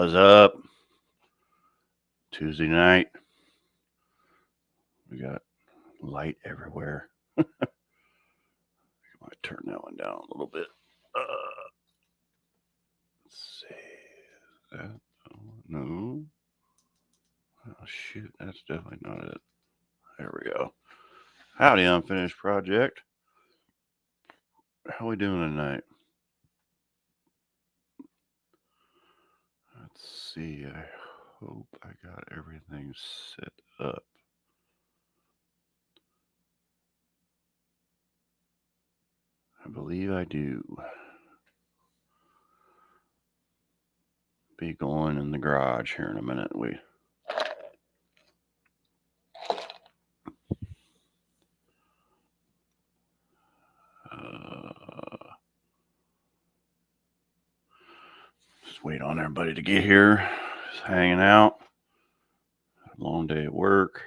What's up? Tuesday night. We got light everywhere. I might turn that one down a little bit. Let's see. No. Oh, shoot. That's definitely not it. There we go. Howdy, Unfinished Project. How we doing tonight? Let's see. I hope I got everything set up. I believe I do. Be going in the garage here in a minute. Just wait on everybody to get here. Just hanging out. Long day at work.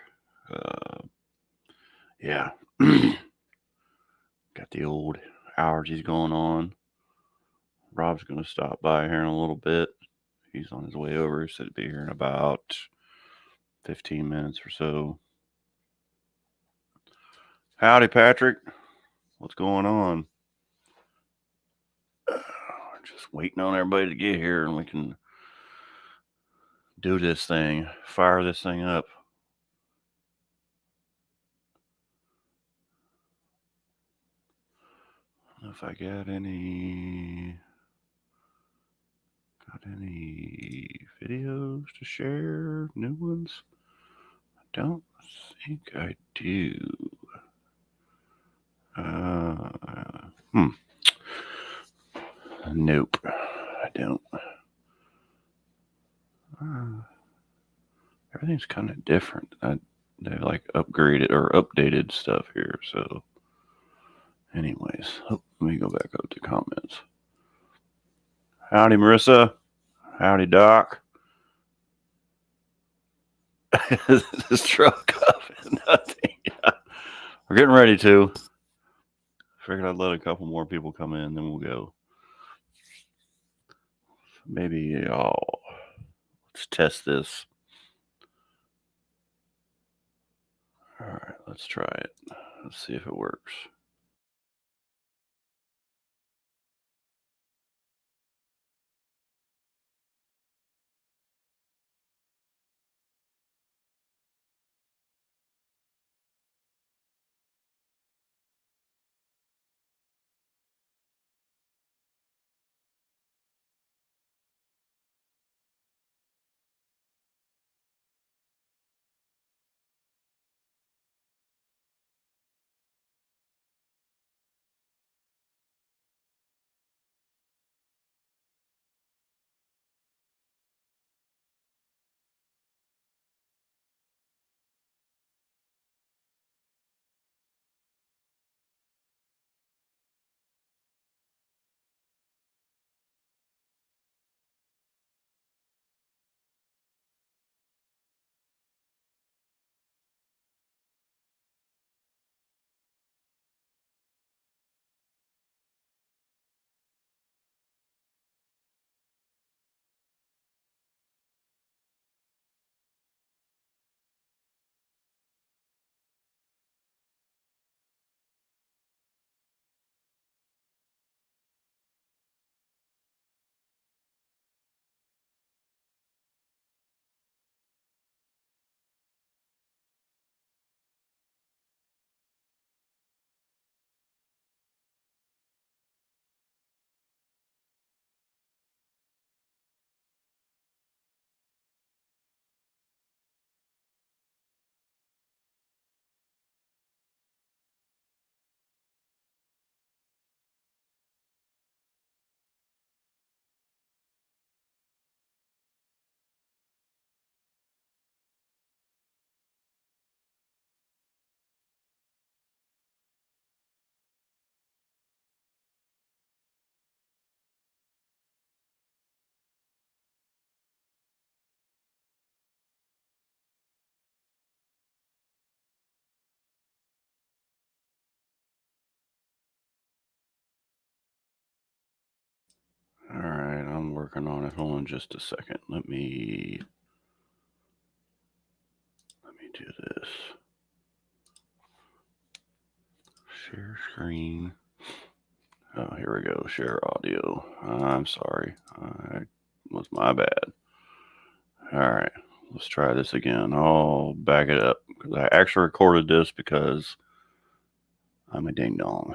Yeah. Got the old allergies going on. Rob's going to stop by here in a little bit. He's on his way over. He said he'd be here in about 15 minutes or so. Howdy, Patrick. What's going on? Just waiting on everybody to get here and we can do this thing, fire this thing up. I don't know if I got any videos to share, new ones. I don't think I do. Nope, I don't. Everything's kind of different. They like upgraded or updated stuff here. So, anyways, let me go back up to comments. Howdy, Marissa. Howdy, Doc. This truck up is nothing. We're getting ready to. Figured I'd let a couple more people come in, then we'll go. Maybe, let's test this. All right, let's try it. Let's see if it works. right, I'm working on it. Hold on just a second. Let me do this. Share screen. Oh, here we go. Share audio. I'm sorry. It was my bad. All right, let's try this again. I'll back it up because I actually recorded this because I'm a ding dong.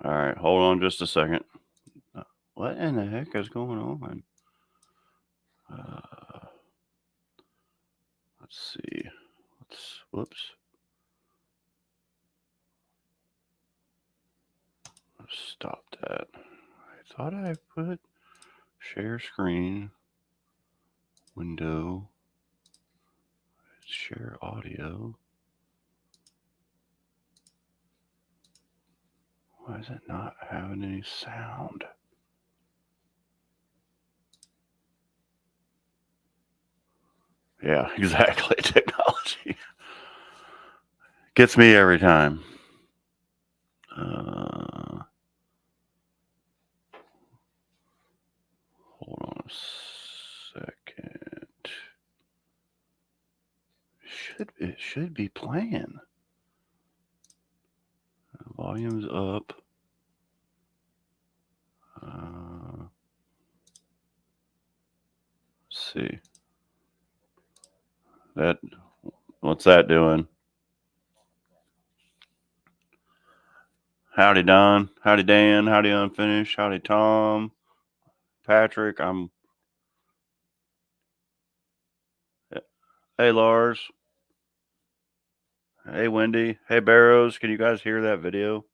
All right, hold on just a second. What in the heck is going on? Let's see. Whoops. Let's stop that. I thought I put share screen, window, share audio. Why is it not having any sound? Yeah, exactly. Technology gets me every time. Hold on a second. It should be playing. Volume's up. Let's see. What's that doing? Howdy, Don. Howdy, Dan. Howdy, Unfinished. Howdy, Tom. Patrick. Hey, Lars. Hey, Wendy. Hey, Barrows. Can you guys hear that video?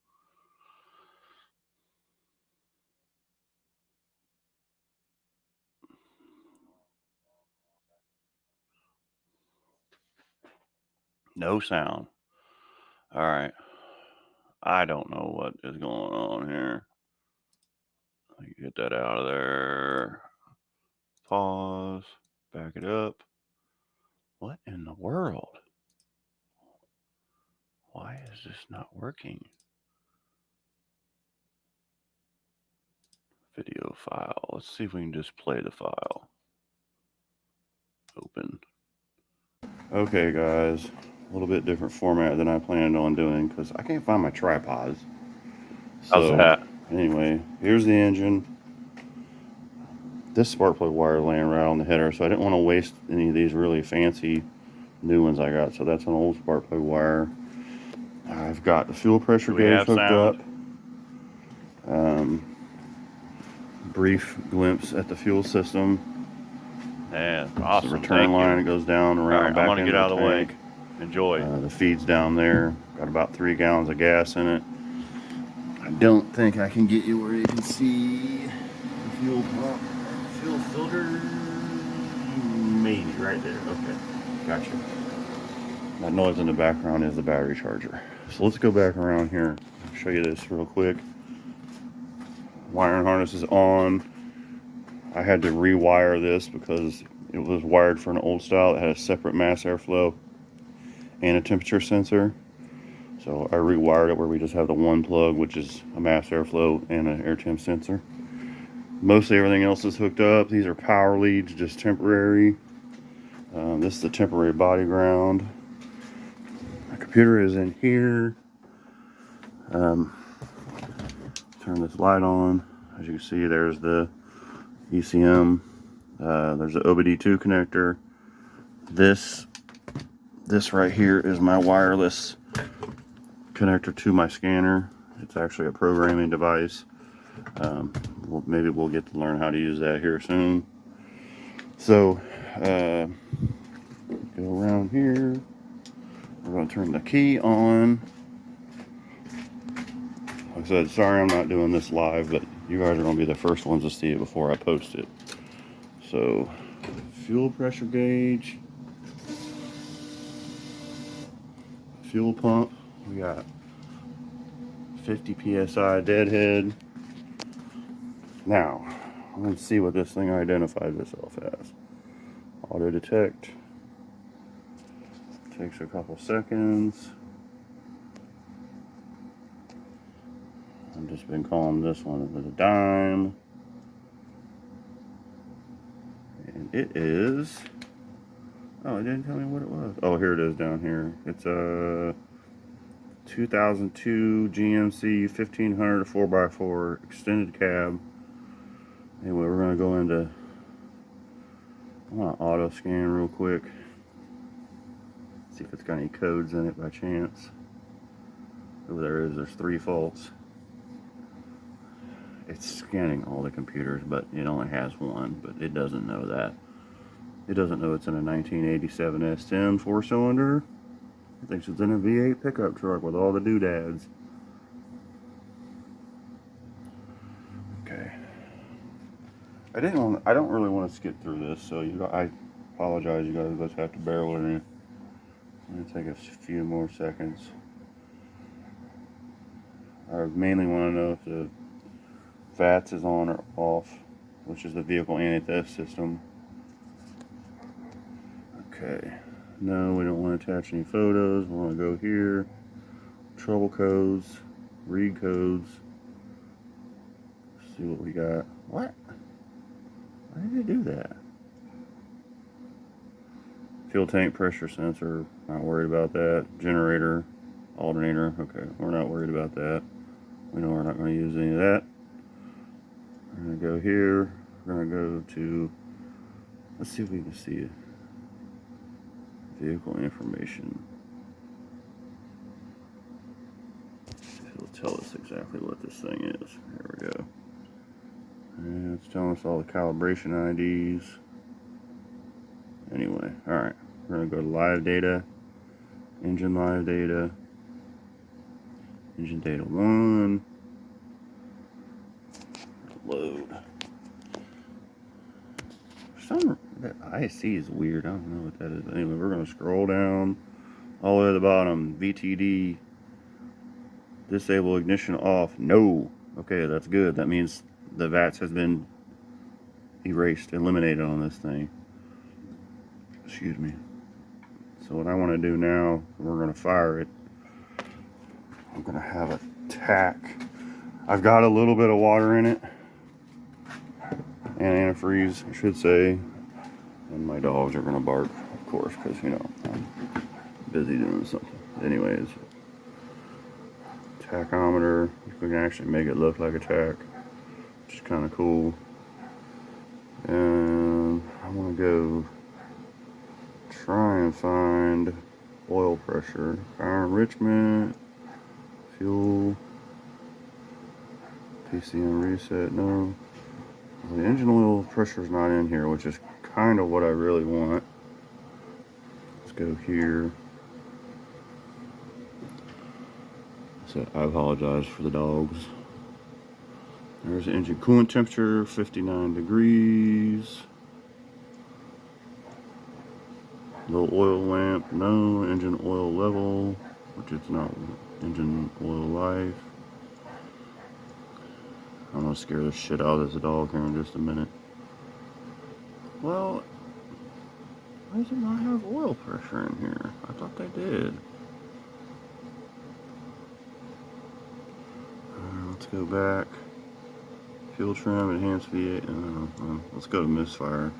No sound. All right. I don't know what is going on here. Get that out of there. Pause. Back it up. What in the world? Why is this not working? Video file. Let's see if we can just play the file. Open. Okay, guys. A little bit different format than I planned on doing because I can't find my tripods. How's that? Anyway, here's the engine. This spark plug wire laying right on the header, so I didn't want to waste any of these really fancy new ones I got. So that's an old spark plug wire. I've got the fuel pressure gauge hooked up. Brief glimpse at the fuel system. Yeah, awesome. The return line, it goes down around back into the tank. I'm gonna get out of the way. Enjoy. The feed's down there. Got about 3 gallons of gas in it. I don't think I can get you where you can see the fuel pump, fuel filter. Maybe right there. Okay, gotcha. That noise in the background is the battery charger. So let's go back around here. I'll show you this real quick. Wiring harness is on. I had to rewire this because it was wired for an old style that had a separate mass airflow and a temperature sensor. So I rewired it where we just have the one plug, which is a mass airflow and an air temp sensor. Mostly everything else is hooked up. These are power leads, just temporary. This is the temporary body ground. computer is in here. Turn this light on. As you can see, there's the ECM. There's the OBD2 connector. This right here is my wireless connector to my scanner. It's actually a programming device. Maybe we'll get to learn how to use that here soon. So, go around here. We're going to turn the key on. Like I said, sorry I'm not doing this live, but you guys are going to be the first ones to see it before I post it. So, fuel pressure gauge, fuel pump, we got 50 psi deadhead. Now, let's see what this thing identifies itself as. Auto detect. Takes a couple seconds. I've just been calling this one a dime. And it is, oh, it didn't tell me what it was. Oh, here it is down here. It's a 2002 GMC 1500 4x4 extended cab. Anyway, we're going to go into, I want to auto scan real quick. See if it's got any codes in it by chance. Oh, there is. There's 3 faults. It's scanning all the computers, but it only has one, but it doesn't know that. It doesn't know it's in a 1987 S10 4-cylinder. It thinks it's in a V8 pickup truck with all the doodads. Okay. I don't really want to skip through this, so I apologize, you guys. Let's have to bear with me. I'm gonna take a few more seconds. I mainly want to know if the VATS is on or off, which is the vehicle anti-theft system. Okay. No, we don't want to attach any photos. We want to go here. Trouble codes, read codes. Let's see what we got. What? Why did they do that? Fuel tank pressure sensor, not worried about that. Generator, alternator, okay, we're not worried about that. We know we're not going to use any of that. We're going to go here. We're going to go to, let's see if we can see it. Vehicle information. It'll tell us exactly what this thing is. There we go. And it's telling us all the calibration IDs. Anyway, alright. We're going to go to live data. Engine live data. Engine data 1. Load. That IC is weird. I don't know what that is. Anyway, we're going to scroll down all the way to the bottom. VTD. Disable ignition off. No. Okay, that's good. That means the VATS has been erased, eliminated on this thing. Excuse me. So what I want to do now, we're going to fire it. I'm going to have a tack. I've got a little bit of water in it. And antifreeze, I should say. And my dogs are going to bark, of course, because, you know, I'm busy doing something. Anyways, tachometer. We can actually make it look like a tack, which is kind of cool. And I want to go try and find oil pressure, power enrichment, fuel, PCM reset. No, the engine oil pressure is not in here, which is kind of what I really want. Let's go here. So I apologize for the dogs. There's the engine coolant temperature, 59 degrees. Low oil lamp, no. Engine oil level, which it's not. Engine oil life. I'm gonna scare the shit out of this dog here in just a minute. Well, why does it not have oil pressure in here? I thought they did. Let's go back. Fuel trim, enhanced V8. Let's go to misfire.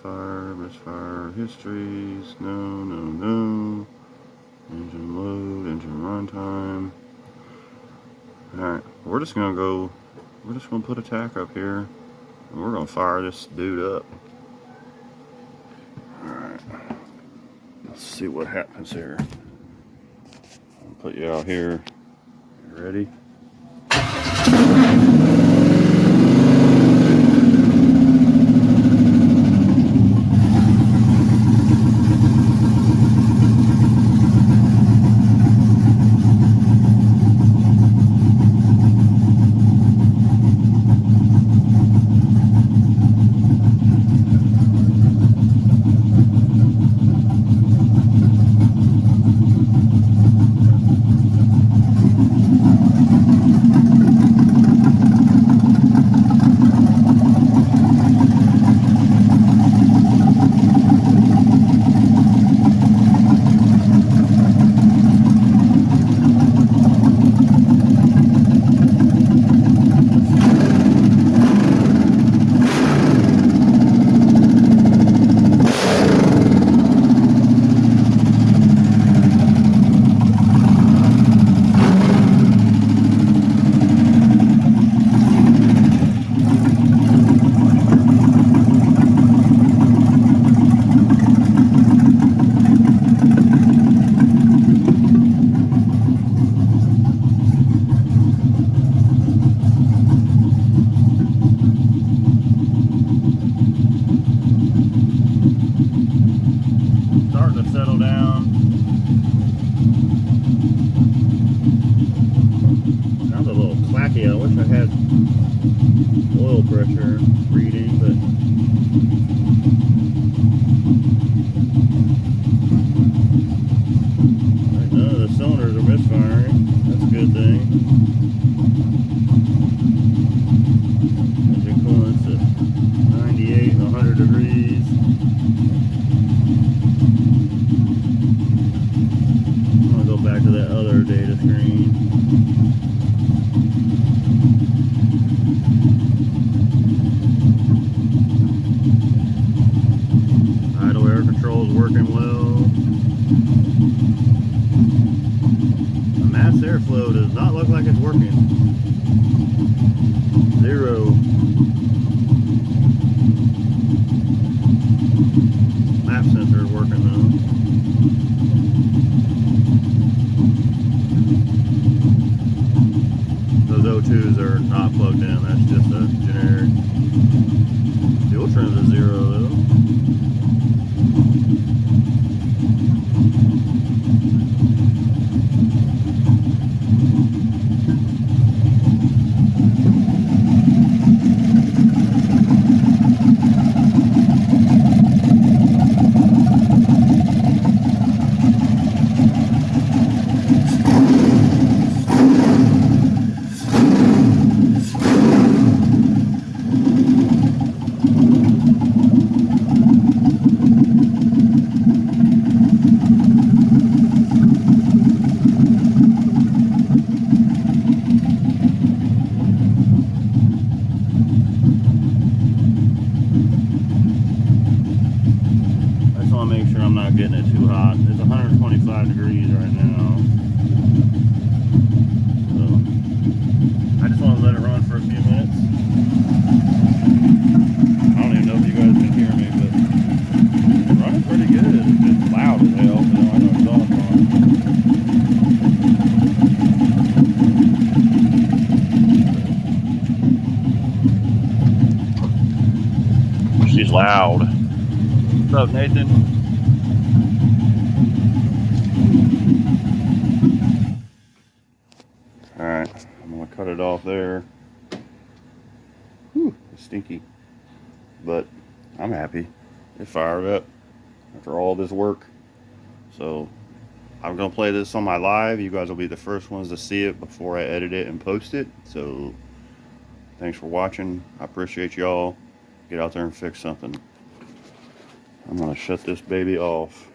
misfire, histories, no. Engine load, engine runtime. Alright, we're just gonna put a tack up here, and we're gonna fire this dude up. Alright, let's see what happens here. I'll put you out here. You ready? Starting to settle down. Sounds a little clacky. I wish I had oil pressure reading, but none of the cylinders are misfiring. That's a good thing. Engine coolant's at 98 and 100 degrees. I'm gonna go back to that other data screen. Idle air control is working well. The mass airflow does not look like it's working. 0. Map sensor is working though. Those O2s are not plugged in, that's just a generic. Fuel trim's at 0 though. Make sure I'm not getting it too hot. It's 125 degrees right now. So I just want to let it run for a few minutes. I don't even know if you guys can hear me, but it's running pretty good. It's just loud as hell, so I know exhaust on. She's loud. What's up, Nathan? Alright, I'm going to cut it off there. Whew, it's stinky. But I'm happy. It fired up after all this work. So I'm going to play this on my live. You guys will be the first ones to see it before I edit it and post it. So thanks for watching. I appreciate y'all. Get out there and fix something. I'm going to shut this baby off.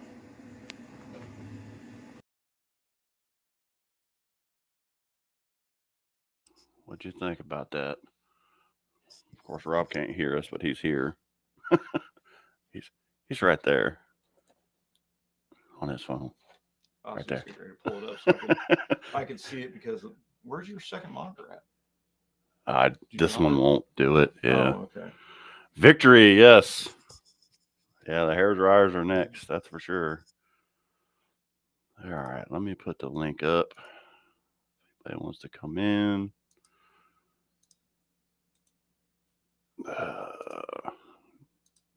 What'd you think about that? Of course, Rob can't hear us, but he's here. He's right there on his phone. I was Right just there. getting ready to pull it up so I could see it because where's your second monitor at? This one won't do it. Yeah. Oh, okay. Victory, yes. Yeah, the hair dryers are next. That's for sure. All right, let me put the link up. If anybody wants to come in.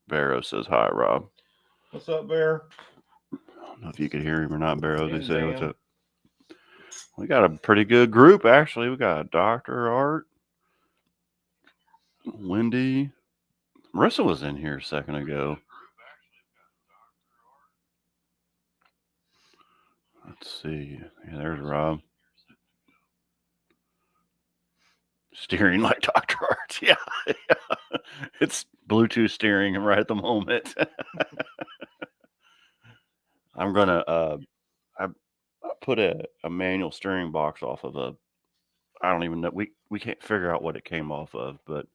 Barrow says hi, Rob. What's up, Bear? I don't know if you could hear him or not, Barrow. They And say what's Dan. up. We got a pretty good group, actually. We got Dr. Art, Wendy. Marissa was in here a second ago. Let's see. Yeah, there's Rob. Steering like Dr. Art. Yeah. It's Bluetooth steering right at the moment. I'm going to, I put a manual steering box off of a, I don't even know. We can't figure out what it came off of, but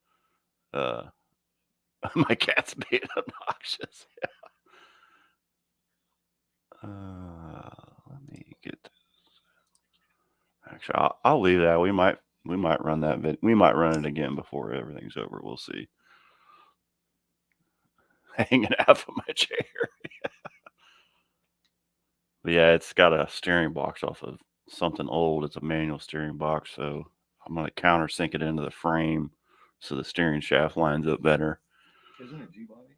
my cat's being obnoxious. Let me get this. Actually, I'll leave that. We might run that we might run it again before everything's over. We'll see. Hanging out of my chair. But yeah, it's got a steering box off of something old. It's a manual steering box, so I'm gonna countersink it into the frame so the steering shaft lines up better. Isn't it G-body?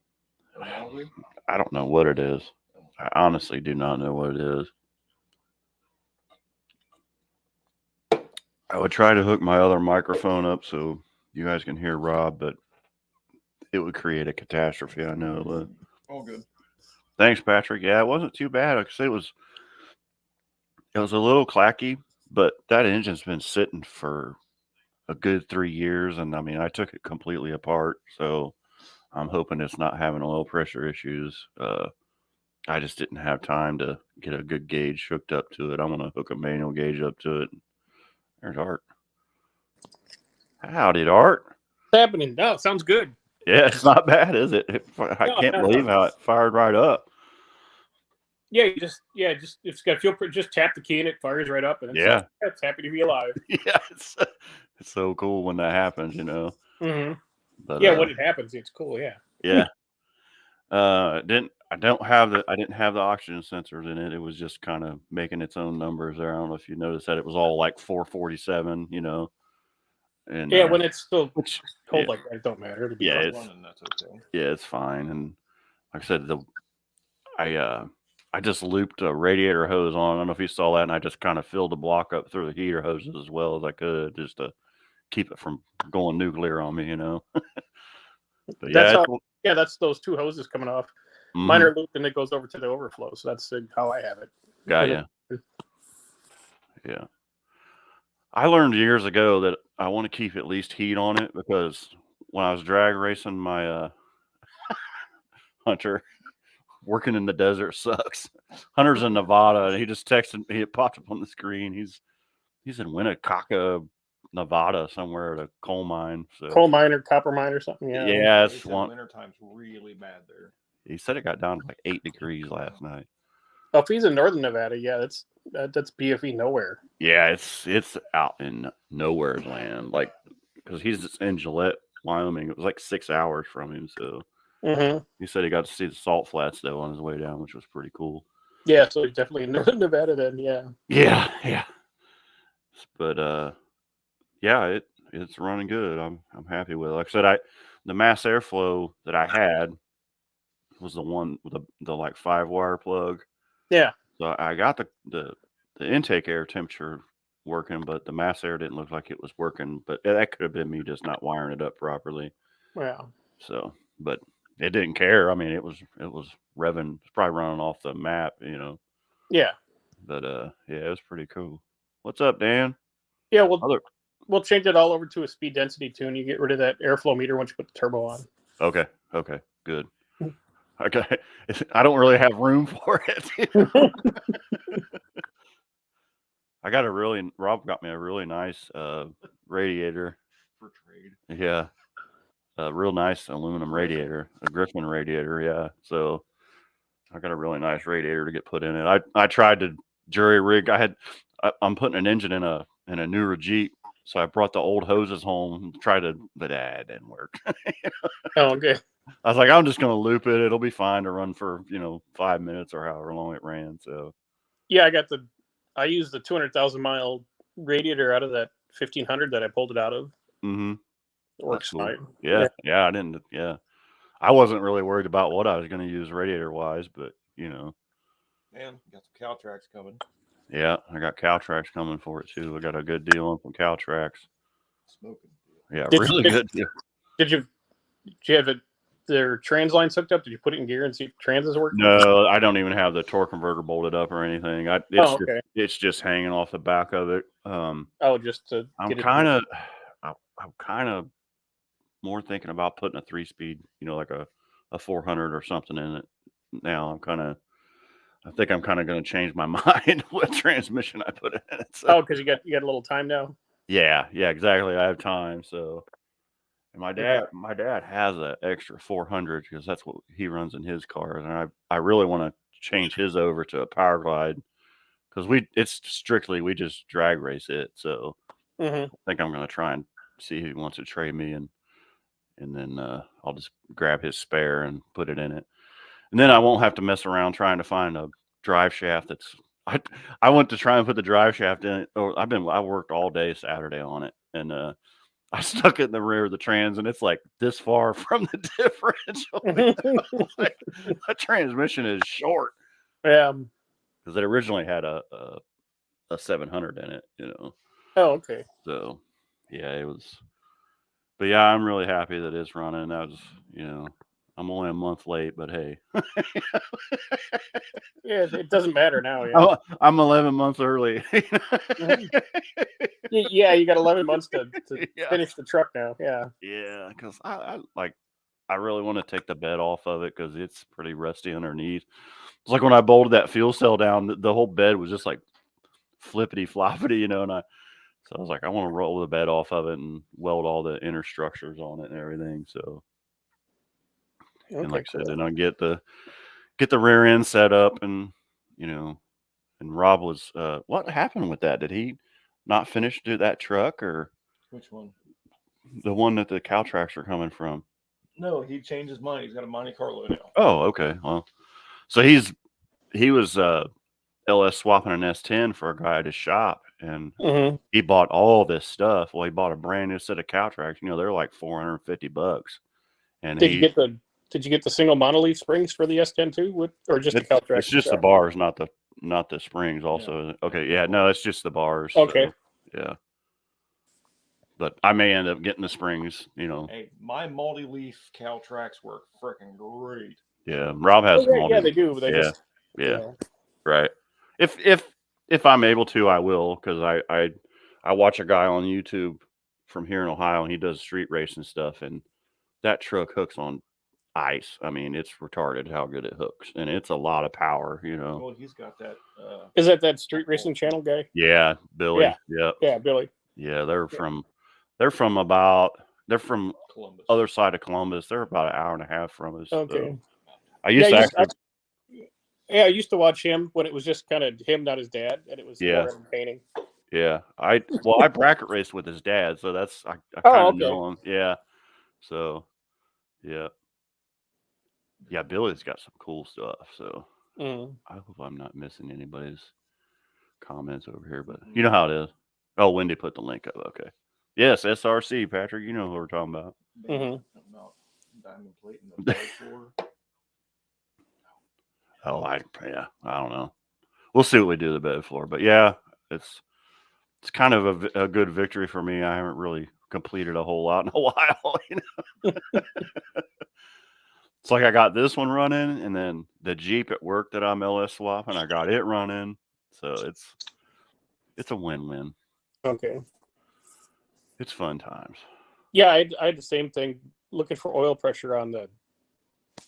Or Mowgli? I don't know what it is. I honestly do not know what it is. I would try to hook my other microphone up so you guys can hear Rob, but it would create a catastrophe. I know. All good. Thanks, Patrick. Yeah, it wasn't too bad. Like I said, it was a little clacky, but that engine's been sitting for a good 3 years, and I mean, I took it completely apart, so I'm hoping it's not having oil pressure issues. I just didn't have time to get a good gauge hooked up to it. I'm gonna hook a manual gauge up to it. There's Art. Howdy, Art. What's happening? No, sounds good. Yeah, it's not bad, is it? I can't believe how it fired right up. Yeah, just it's got just tap the key and it fires right up, and it's happy to be alive. Yeah, it's so cool when that happens, you know. Mm-hmm. But yeah, when it happens, it's cool. Yeah. Yeah. I didn't have the oxygen sensors in it. It was just kind of making its own numbers there. I don't know if you noticed that it was all like 447, you know. And yeah, when it's still cold like that, it don't matter. It'll be yeah, running, that's okay. Yeah, it's fine. And like I said, I just looped a radiator hose on. I don't know if you saw that, and I just kind of filled the block up through the heater hoses as well as I could, just to keep it from going nuclear on me, you know. But that's those two hoses coming off. Mm-hmm. Mine are looped and it goes over to the overflow. So that's how I have it. Got ya. Yeah. I learned years ago that I want to keep at least heat on it, because when I was drag racing my Hunter, working in the desert sucks. Hunter's in Nevada, and he just texted me. It popped up on the screen. He's in Winnetka, Nevada, somewhere at a coal mine. So coal mine or copper mine or something. Yeah. Yeah, it's winter time's really bad there. He said it got down to like 8 degrees last night. Oh, if he's in northern Nevada, yeah, that's BFE nowhere. Yeah, it's out in nowhere's land, like, because he's in Gillette, Wyoming. It was like 6 hours from him, so he said he got to see the salt flats though on his way down, which was pretty cool. Yeah, so he's definitely in northern Nevada then. Yeah. But yeah, it's running good. I'm happy with it. Like I said, the mass airflow that I had was the one with the like 5-wire plug. Yeah. So I got the intake air temperature working, but the mass air didn't look like it was working. But that could have been me just not wiring it up properly. Wow. So, but it didn't care. I mean, it was revving. It's probably running off the map, you know. Yeah. But yeah, it was pretty cool. What's up, Dan? Yeah, we'll change it all over to a speed density tune. You get rid of that airflow meter once you put the turbo on. Okay, good. Okay, I don't really have room for it. Rob got me a really nice radiator for trade. Yeah, a real nice aluminum radiator, a Griffin radiator. Yeah. So I got a really nice radiator to get put in it. I tried to jury rig. I'm putting an engine in a newer Jeep. So I brought the old hoses home and tried to, but it didn't work. Oh, okay. I was like, I'm just going to loop it. It'll be fine to run for, 5 minutes or however long it ran. So Yeah, I used the 200,000 mile radiator out of that 1500 that I pulled it out of. mm-hmm. It works Cool. fine. Yeah. I didn't. Yeah. I wasn't really worried about what I was going to use radiator wise, but And got some Caltrax coming. yeah, I got Caltrax coming for it too. I got a good deal on from Caltrax. Smoking. Yeah, really good deal. Did you have their trans lines hooked up? Did you put it in gear and see if trans is working? No, I don't even have the torque converter bolted up or anything. Okay. It's just hanging off the back of it. Just to I'm get it. I'm kind of more thinking about putting a 3-speed, like a 400 or something in it. Now I think I'm kind of going to change my mind what transmission I put in it. So. Because you got a little time now. Yeah, exactly. I have time. So, and my dad has an extra 400 because that's what he runs in his cars, and I really want to change his over to a Power Glide because we just drag race it. So I think I'm going to try and see who wants to trade me, and then I'll just grab his spare and put it in it, and then I won't have to mess around trying to find a drive shaft that's. I went to try and put the drive shaft in it. I worked all day Saturday on it, and I stuck it in the rear of the trans, and it's like this far from the differential. Like, the transmission is short. Yeah. Because it originally had a 700 in it, Oh, okay. So, yeah, it was. But yeah, I'm really happy that it's running. I was, I'm only a month late, but hey. Yeah, it doesn't matter now. Yeah. I'm 11 months early. Yeah, you got 11 months to finish the truck now. Yeah. Yeah, because I really want to take the bed off of it because it's pretty rusty underneath. It's like when I bolted that fuel cell down, the whole bed was just like flippity floppity, and so I was like, I want to roll the bed off of it and weld all the inner structures on it and everything. So, and like I said, then I get the rear end set up, and and Rob was, what happened with that? Did he not finish that truck, or which one? The one that the Caltrax are coming from? No, he changed his mind. He's got a Monte Carlo now. Oh, okay. Well, so he was LS swapping an S10 for a guy at his shop, and he bought all this stuff. Well, he bought a brand new set of Caltrax. They're like $450. And did you get the single monolith springs for the S10 too, or just the Caltrax? It's just the bars, not the springs. Also, yeah. Okay, yeah, no, it's just the bars. Okay, so, yeah. But I may end up getting the springs, Hey, my multi-leaf Caltrax work freaking great. Yeah, Rob has multi. Yeah, they do. But yeah, right. If I'm able to, I will, because I watch a guy on YouTube from here in Ohio, and he does street racing stuff, and that truck hooks on ice. I mean, it's retarded how good it hooks, and it's a lot of power. Well, he's got that. Is that street racing channel guy? Yeah, Billy. Yeah, Billy. Yeah, they're from Columbus. Other side of Columbus. They're about an hour and a half from us. Okay. So. I used to watch him when it was just kind of him, not his dad, and it was more entertaining. Yeah, I bracket raced with his dad, so that's I kind of know him. Yeah, so yeah, Billy's got some cool stuff. So I hope I'm not missing anybody's comments over here, but you know how it is. Oh, Wendy put the link up. Okay, yes, SRC, Patrick, you know who we're talking about. About diamond plate in the floor. Oh, I don't know. We'll see what we do to the bed floor, but yeah, it's kind of a good victory for me. I haven't really completed a whole lot in a while. It's like I got this one running, and then the Jeep at work that I'm LS swapping, I got it running. So it's a win-win. Okay. It's fun times. Yeah, I had the same thing, looking for oil pressure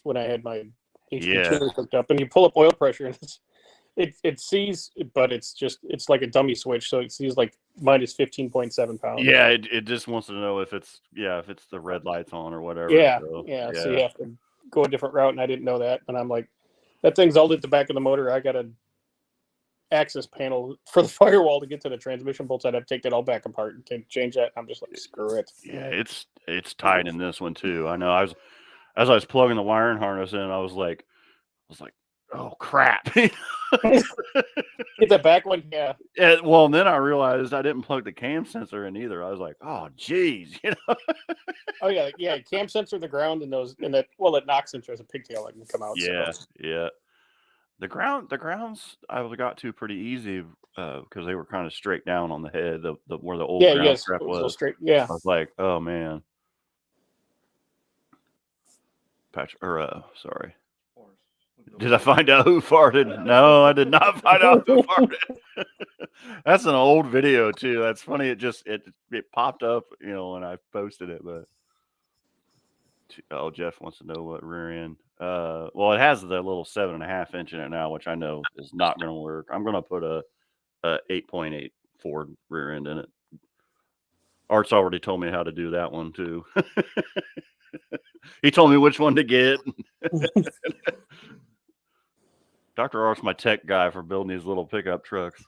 when I had my HP hooked up, and you pull up oil pressure, and It sees, but it's like a dummy switch, so it sees like minus 15.7 pounds. Yeah, it just wants to know if it's the red lights on or whatever. Yeah, So, yeah. So you have to go a different route, and I didn't know that. And I'm like, that thing's all at the back of the motor. I got a access panel for the firewall to get to the transmission bolts. I'd have to take that all back apart and change that. I'm just like, screw it. Yeah, it's tight in this one too. I know. As I was plugging the wiring harness in, I was like, oh crap. Get that back one, yeah. Well, and then I realized I didn't plug the cam sensor in either. I was like, oh geez, Oh yeah. Cam sensor, the ground, and that knock sensor has a pigtail that can come out. Yeah, so. yeah. The grounds I got to pretty easy because they were kind of straight down on the head, where the old ground strap was. Straight, yeah. I was like, oh man. Sorry. Did I find out who farted? No, I did not find out who farted. That's an old video too. That's funny. It popped up, when I posted it. But Jeff wants to know what rear end. Well, it has the little 7.5 inch in it now, which I know is not going to work. I'm going to put a 8.8 Ford rear end in it. Art's already told me how to do that one too. He told me which one to get. Dr. Art's my tech guy for building these little pickup trucks.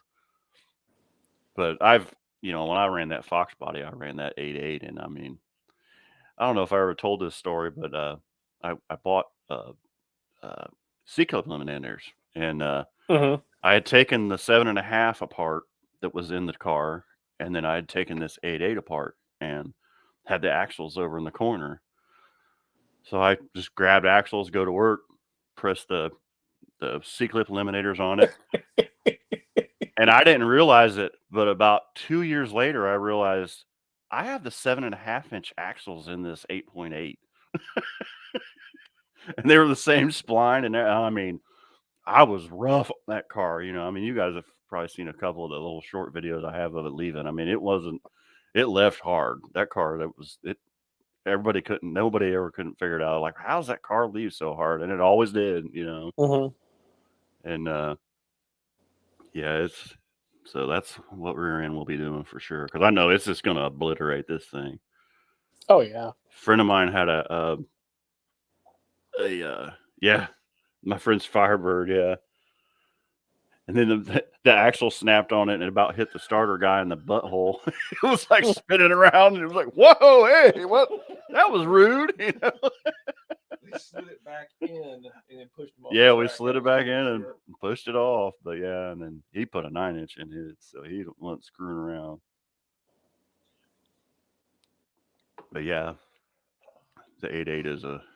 But when I ran that Fox body, I ran that 8.8, and I mean, I don't know if I ever told this story, but I bought C-clip eliminators, and I had taken the 7.5 apart that was in the car, and then I had taken this 8.8 apart and had the axles over in the corner. So I just grabbed axles, go to work, press the C-clip eliminators on it. And I didn't realize it, but about 2 years later, I realized I have the 7.5 inch axles in this 8.8. And they were the same spline. And I mean, I was rough on that car. You guys have probably seen a couple of the little short videos I have of it leaving. I mean, it left hard. That car, nobody ever couldn't figure it out. Like, how's that car leave so hard? And it always did, And so that's what rear end will be doing for sure. Because I know it's just going to obliterate this thing. Oh yeah. A friend of mine had my friend's Firebird, yeah. And then the axle snapped on it and it about hit the starter guy in the butthole. It was like spinning around, and it was like, whoa, hey, what? That was rude, They slid it back in and then pushed them off. Yeah, we slid it back in and pushed it off. But yeah, and then he put a 9-inch in his, so he wasn't screwing around. But yeah, the 8.8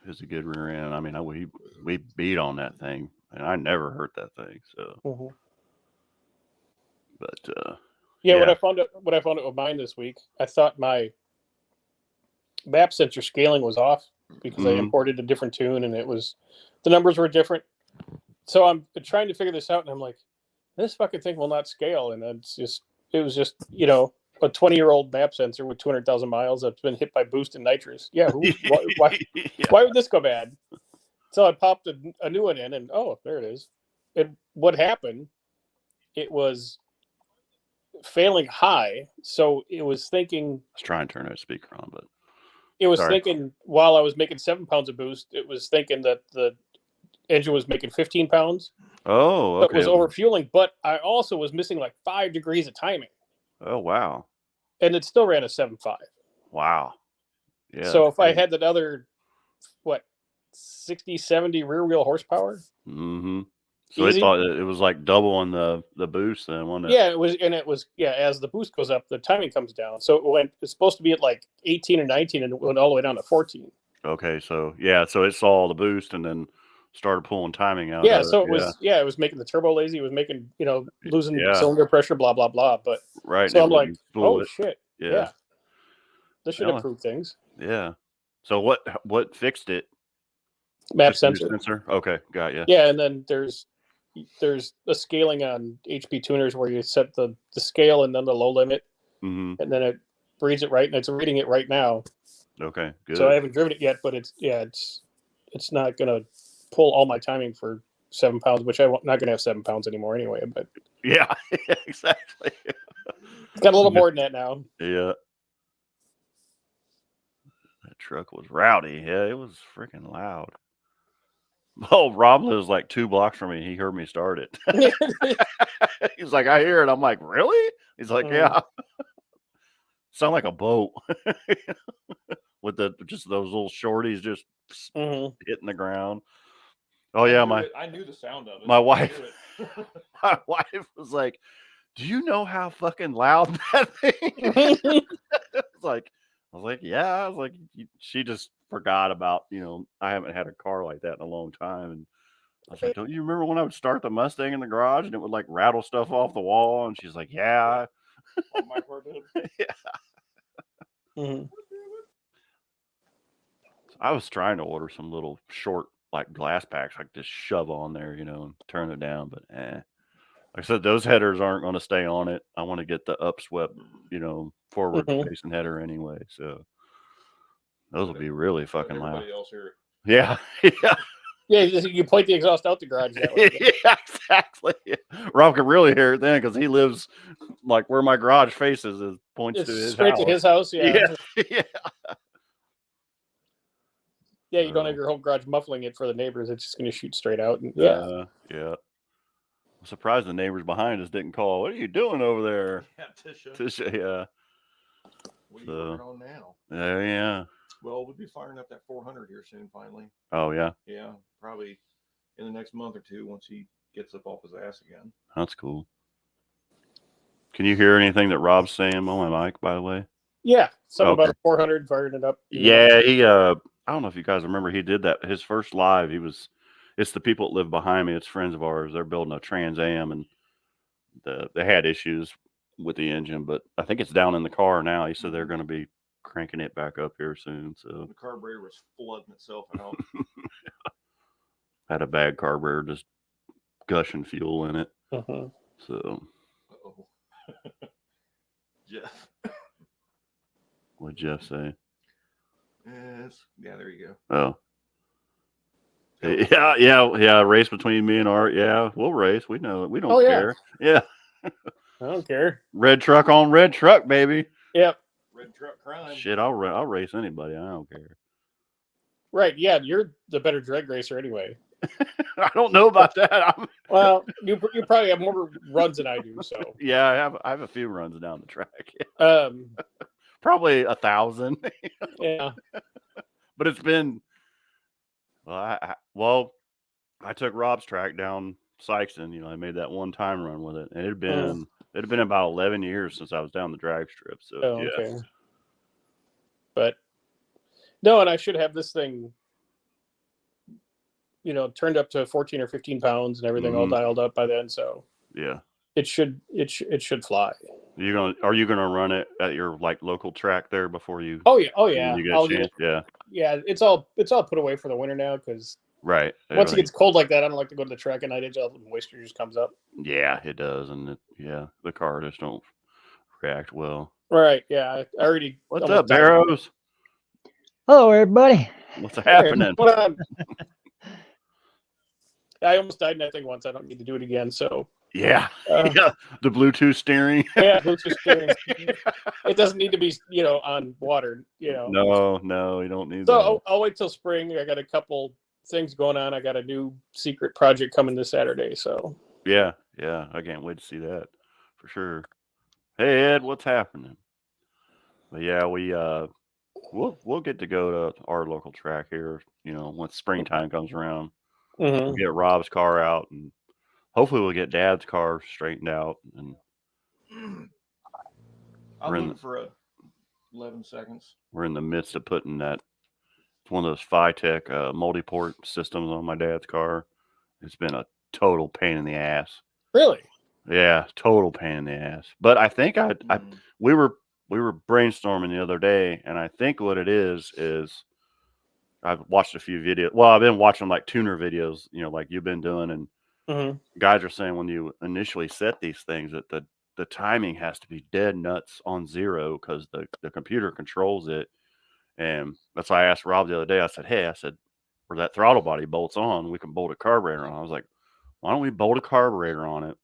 is a good rear end. I mean, we beat on that thing, and I never hurt that thing. So, but yeah, what I found out with mine this week, I thought my map sensor scaling was off because I imported a different tune, and the numbers were different. So I'm trying to figure this out, and I'm like, this fucking thing will not scale, and it was just a 20-year-old map sensor with 200,000 miles that's been hit by boost and nitrous. Yeah, why would this go bad? So I popped a new one in, and oh, there it is. And what happened? It was failing high, so it was thinking. I was trying to turn that speaker on, but it was thinking while I was making 7 pounds of boost, it was thinking that the engine was making 15 pounds. Oh, okay. It was overfueling, but I also was missing like 5 degrees of timing. Oh, wow. And it still ran a 7.5. Wow. Yeah. So if I had that other, 60, 70 rear wheel horsepower. Mm-hmm. So it thought it was like double on the boost then, wasn't it? Yeah, it was. And it was, as the boost goes up, the timing comes down. So it's supposed to be at like 18 or 19 and it went all the way down to 14. Okay. So, so it saw the boost and then started pulling timing out. Yeah. So it was making the turbo lazy. It was making, losing cylinder pressure, blah, blah, blah. But so I'm like, oh shit. Yeah. This should improve things. Yeah. So what fixed it? Map sensor. Okay. Got you. Yeah. And then there's a scaling on HP tuners where you set the scale and then the low limit, and then it reads it right, and it's reading it right now. Okay, good. So I haven't driven it yet, but it's not gonna pull all my timing for 7 pounds, which I'm not going to have 7 pounds anymore anyway. But Yeah, exactly. it's got a little more than that now. Yeah. That truck was rowdy. Yeah, it was freaking loud. Oh, Rob lives like 2 blocks from me. He heard me start it. He's like, I hear it. I'm like, really? He's like, yeah. Sound like a boat with just those little shorties just hitting the ground. Oh yeah, I knew the sound of it. my wife was like, "Do you know how fucking loud that thing is?" I was like, yeah. I was like, she just forgot about, I haven't had a car like that in a long time. And I was like, don't you remember when I would start the Mustang in the garage and it would like rattle stuff off the wall? And she's like, yeah. On my part, Yeah. I was trying to order some little short like glass packs, like just shove on there, and turn it down. But like I said, those headers aren't going to stay on it. I want to get the upswept, forward facing header anyway. So those will be really fucking loud. Everybody else here. Yeah. Yeah. Yeah, you point the exhaust out the garage that way. Yeah, exactly. Rob can really hear it then because he lives like where my garage faces is points It's to his straight house. to his house. Yeah. Yeah. Yeah, you don't have your whole garage muffling it for the neighbors. It's just going to shoot straight out. And, Yeah. I'm surprised the neighbors behind us didn't call. What are you doing over there? Yeah, Tisha, yeah. What are you working on now? Yeah. Well, we'll be firing up that 400 here soon, finally. Oh, yeah. Yeah, probably in the next month or two once he gets up off his ass again. That's cool. Can you hear anything that Rob's saying on my mic, by the way? Yeah, something about 400 firing it up. Yeah, he I don't know if you guys remember, he did that his first live. It's the people that live behind me, it's friends of ours. They're building a Trans Am and they had issues with the engine, but I think it's down in the car now. He said they're going to be cranking it back up here soon. So the carburetor was flooding itself out. Had a bad carburetor, just gushing fuel in it. So Jeff. What'd Jeff say? Yes. Yeah, there you go. Oh. Yeah. Race between me and Art. Yeah, we'll race. We know it. We don't care. Yeah. I don't care. Red truck on red truck, baby. Yep. Red truck crime. Shit, I'll race anybody. I don't care. Right. Yeah, you're the better drag racer anyway. I don't know about that. Well, you probably have more runs than I do. So yeah, I have a few runs down the track. Probably 1,000. Yeah. But it's been I took Rob's track down Sykeston. I made that one time run with it, and it had been about 11 years since I was down the drag strip. So okay. But no, and I should have this thing, turned up to 14 or 15 pounds and everything all dialed up by then. So yeah, it should fly. Are you gonna run it at your like local track there before you? Oh yeah. You get a chance? Yeah. It's all put away for the winter now because right. Once it gets cold like that, I don't like to go to the track at night. All the moisture just comes up. Yeah, it does, and the car just don't react well. Right. Yeah. I already. What's up, Barrows? Hello, everybody. What's happening? What on? I almost died in that thing once. I don't need to do it again. So yeah, the Bluetooth steering. Yeah, Bluetooth steering. It doesn't need to be, on water. No, you don't need. So I'll wait till spring. I got a couple things going on. I got a new secret project coming this Saturday. So yeah, I can't wait to see that for sure. Hey Ed, what's happening? But yeah, we'll get to go to our local track here. Once springtime comes around. We'll get Rob's car out, and hopefully we'll get Dad's car straightened out. And I'm looking for 11 seconds. We're in the midst of putting that. It's one of those Phytech multi-port systems on my dad's car. It's been a total pain in the ass. Really? Yeah, total pain in the ass. But I think we were brainstorming the other day, and I think what it is I've watched a few videos. Well, I've been watching like tuner videos, like you've been doing, and guys are saying when you initially set these things that the timing has to be dead nuts on zero because the computer controls it. And that's why I asked Rob the other day. I said, where that throttle body bolts on, we can bolt a carburetor on. I was like, why don't we bolt a carburetor on it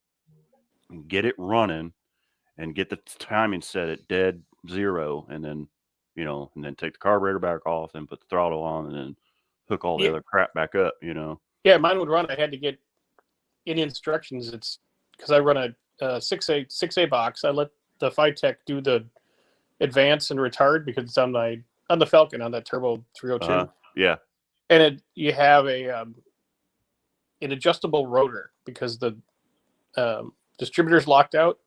and get it running and get the timing set at dead zero, and then, and then take the carburetor back off and put the throttle on and then hook all the other crap back up, Yeah, mine would run. I had to get in instructions. It's because I run a 6A box. I let the Phytech do the advance and retard because it's on the Falcon on that Turbo 302. Yeah. And you have an adjustable rotor because the distributor's locked out.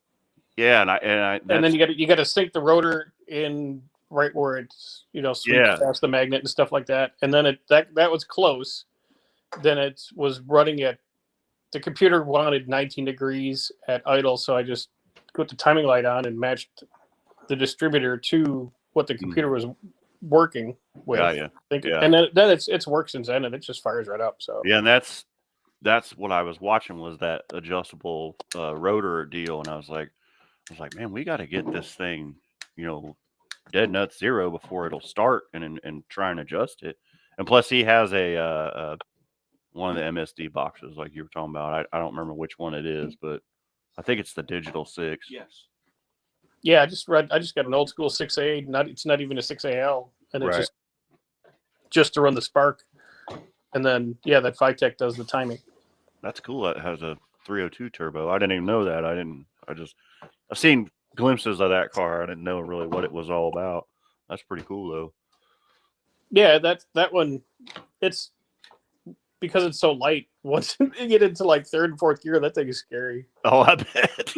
Yeah, and then you got to sink the rotor in right where it's sweeps past the magnet and stuff like that. And then that was close. Then it was running at the computer wanted 19 degrees at idle, so I just put the timing light on and matched the distributor to what the computer was working with. And then it's worked since then, and it just fires right up. So yeah, and that's what I was watching was that adjustable rotor deal, and I was like, man, we got to get this thing, dead nuts zero before it'll start, and try and adjust it. And plus, he has a one of the MSD boxes like you were talking about. I don't remember which one it is, but I think it's the Digital 6. Yes. Yeah, I just got an old school 6A. It's not even a 6AL, and it's just to run the spark. And then that Phytech does the timing. That's cool. It has a 302 turbo. I didn't even know that. I've seen glimpses of that car. I didn't know really what it was all about. That's pretty cool though. Yeah, that one. It's because it's so light. Once you get into like third and fourth gear, that thing is scary. Oh, I bet.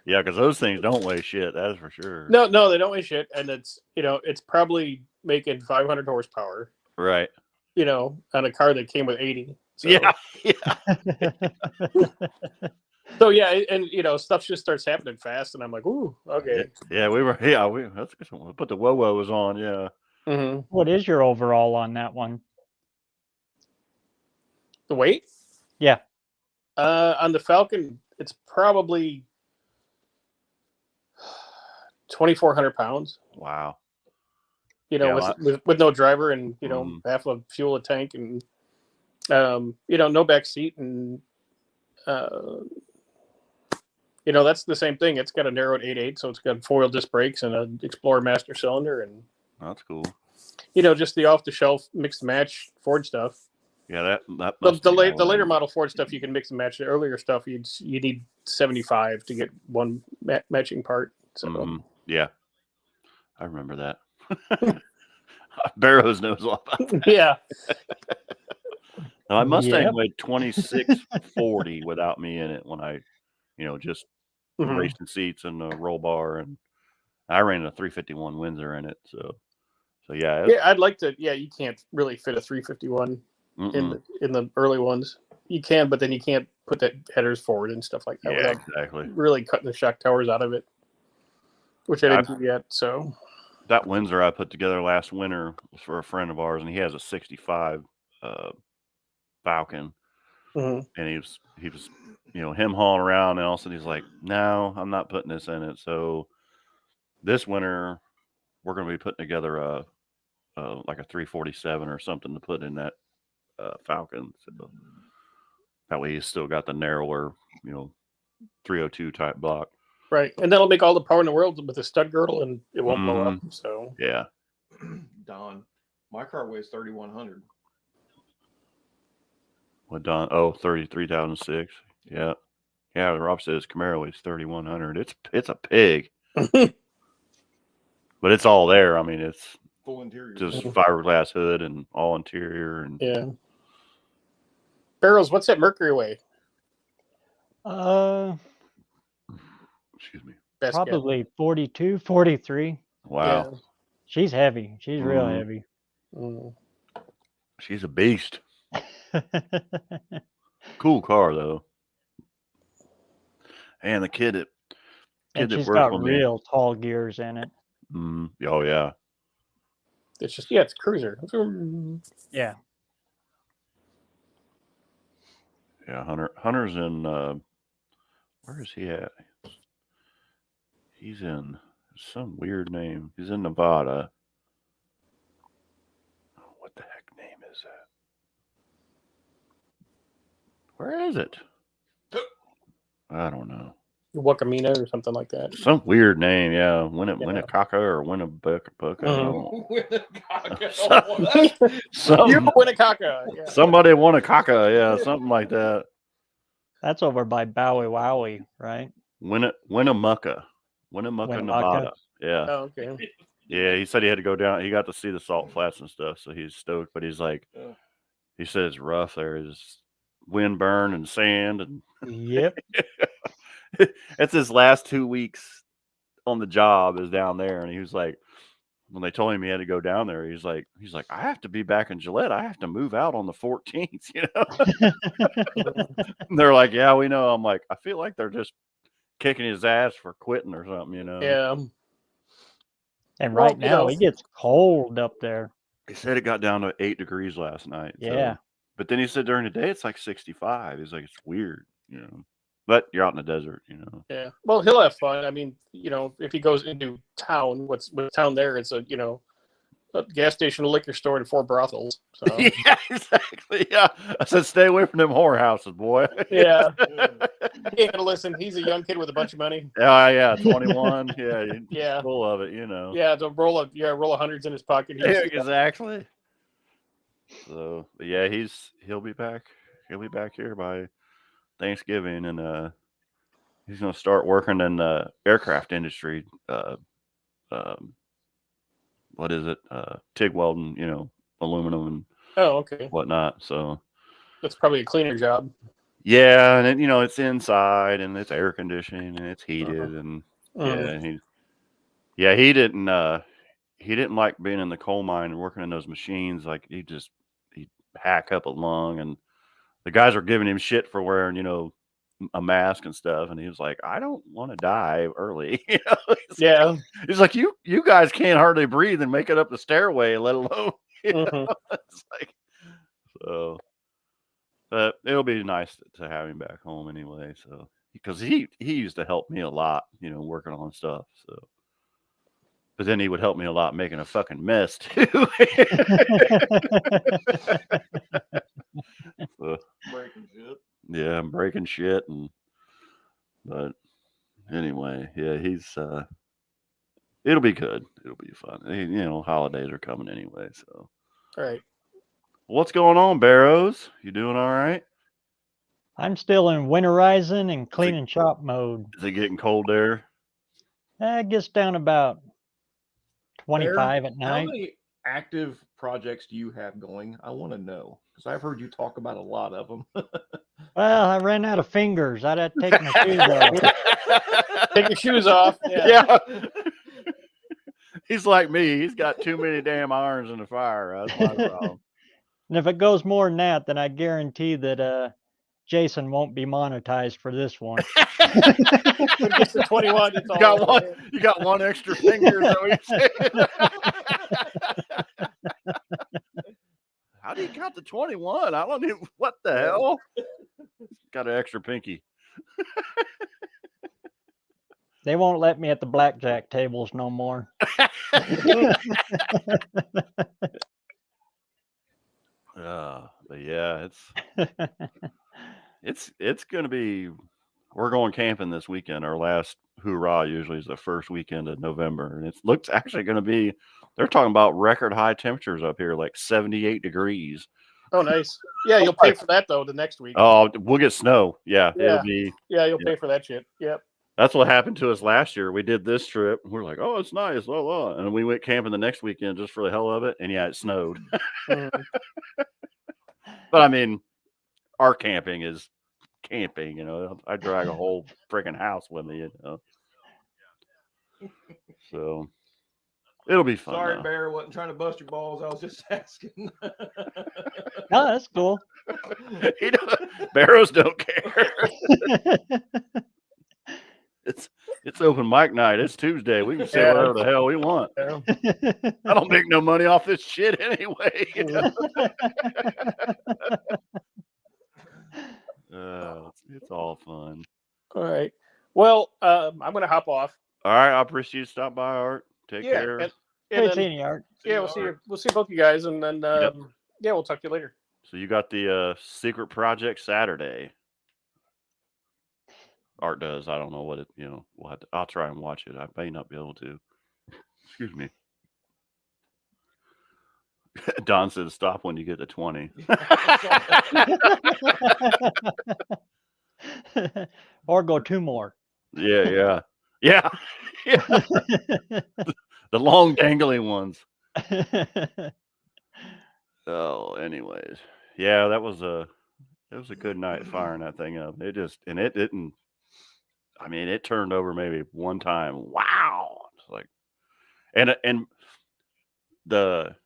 Yeah, because those things don't weigh shit. That's for sure. No, they don't weigh shit, and it's it's probably making 500 horsepower. Right. On a car that came with 80. So. Yeah. So and stuff just starts happening fast, and I'm like, ooh, okay. Yeah, that's a good one. We put the Wowos on, yeah. Mm-hmm. What is your overall on that one? The weight? Yeah. On the Falcon, it's probably 2,400 pounds. Wow. With no driver and half a fuel a tank and no back seat and that's the same thing. It's got a narrowed 8.8, so it's got 4-wheel disc brakes and an Explorer master cylinder, and that's cool. Just the off the shelf mix and match Ford stuff. Yeah, that the later model Ford stuff you can mix and match. The earlier stuff you need 75 to get one matching part. So yeah, I remember that. Barrows knows all about that. Yeah. Now, my Mustang weighed 2640 without me in it when I, just racing seats and the roll bar, and I ran a 351 Windsor in it. So yeah. Yeah, I'd like to. Yeah, you can't really fit a 351 in the early ones. You can, but then you can't put that headers forward and stuff like that. Yeah, exactly. Really cutting the shock towers out of it, which I didn't do yet. So that Windsor I put together last winter was for a friend of ours, and he has a 65 Falcon, and he was him hauling around, and all of a sudden he's like, no, I'm not putting this in it. So this winter we're going to be putting together like a 347 or something to put in that Falcon. So that way he's still got the narrower 302 type block. Right, and that'll make all the power in the world with a stud girdle, and it won't blow up. So yeah. Don, my car weighs 3,100. What Don? Oh, 33,006. Yeah. Rob says Camaro weighs 3,100. It's a pig, but it's all there. I mean, it's full interior, just fiberglass hood and all interior, and yeah. Barrels, what's that Mercury weigh? Excuse me. Probably 42, 43. Wow. Yeah. She's heavy. She's real heavy. She's a beast. Cool car though. And the kid that she's got real tall gears in it. Oh yeah. It's just it's a cruiser. Yeah. Yeah, Hunter's in where is he at? He's in some weird name. He's in Nevada. Oh, what the heck name is that? Where is it? I don't know. Wakamina or something like that. Some weird name, yeah. Winnebago or Winnebago. You Winnebago. Yeah. Somebody Winnebago, yeah, something like that. That's over by Bowie Wowie, right? Winnemucca, Nevada. Yeah. Oh, okay. Yeah, he said he had to go down. He got to see the salt flats and stuff, so he's stoked. But he's like, he said it's rough there. It's wind burn and sand, and Yep. it's his last 2 weeks on the job is down there. And he was like, when they told him he had to go down there, he's like, I have to be back in Gillette. I have to move out on the 14th, you know. And they're like, yeah, we know. I'm like, I feel like they're just kicking his ass for quitting or something, you know. Yeah. And Well, right now it gets cold up there. He said it got down to 8 degrees last night. Yeah. So. But then he said during the day it's like 65. He's like, it's weird, you know. But you're out in the desert, you know. Yeah. Well, he'll have fun. I mean, you know, if he goes into town, what's town there? It's a gas station, a liquor store, and 4 brothels. So. Yeah, exactly. Yeah. I said, stay away from them whorehouses, boy. Yeah. He ain't gonna listen. He's a young kid with a bunch of money. Yeah, 21. Yeah, Yeah. Full of it, you know. Yeah, to roll of hundreds in his pocket. Yeah, exactly. So, but yeah, he'll be back. He'll be back here by Thanksgiving, and he's gonna start working in the aircraft industry. What is it? TIG welding, you know, aluminum and okay. whatnot. So That's probably a cleaner job. yeah, and you know, it's inside and it's air conditioning and it's heated and he didn't like being in the coal mine and working in those machines. Like he'd hack up a lung, and the guys were giving him shit for wearing, you know, a mask and stuff, and he was like, I don't want to die early. You know? He's like, you guys can't hardly breathe and make it up the stairway, let alone, you know? It's like, so, but it'll be nice to have him back home anyway. So, because he used to help me a lot, you know, working on stuff. So, but then he would help me a lot making a fucking mess too. So, Breaking shit. yeah, I'm breaking shit, but anyway, yeah, it'll be good. It'll be fun. You know, holidays are coming anyway, so. All right. What's going on, Barrows? You doing all right? I'm still in winterizing and clean and shop mode. Is it getting cold there? It gets down about 25 at How night. many active projects do you have going? I want to know, because I've heard you talk about a lot of them. Well, I ran out of fingers. I'd have to take my shoes off. Take your shoes off. Yeah. He's like me. He's got too many damn irons in the fire. That's my problem. And if it goes more than that, then I guarantee that Jason won't be monetized for this one. When it gets to 21, it's all You got one extra finger. Is that what you're saying? How do you count to 21? I don't even. What the hell? Got an extra pinky. They won't let me at the blackjack tables no more. But yeah, it's gonna be. We're going camping this weekend. Our last hoorah usually is the first weekend of November, and it looks actually going to be. They're talking about record high temperatures up here, like 78 degrees. Oh, nice. Yeah, you'll pay for that though the next week. Oh, we'll get snow. Yeah. It'll be. Yeah, you'll pay for that shit. Yep. That's what happened to us last year. We did this trip. We're like, oh, it's nice, blah, blah. And we went camping the next weekend just for the hell of it, and yeah, it snowed. But I mean, our camping is camping, you know. I drag a whole freaking house with me, you know. So it'll be fun. Sorry, Bear, wasn't trying to bust your balls. I was just asking. No, that's cool. Barrows don't care. It's open mic night. It's Tuesday. We can say whatever the hell we want. I don't make no money off this shit anyway. You know? It's all fun. All right. Well, I'm going to hop off. All right. I appreciate you stopping by, Art. Take care. And Great then, seeing you, Art. we'll see both you guys, and then we'll talk to you later. So you got the Secret Project Saturday. Art does. I don't know what it. I'll try and watch it. I may not be able to. Excuse me. Don said, "Stop when you get to 20." Or go 2 more. Yeah. The long dangling ones. Oh, anyways, yeah, it was a good night firing that thing up. It didn't. I mean, it turned over maybe one time. Wow, it's like, and the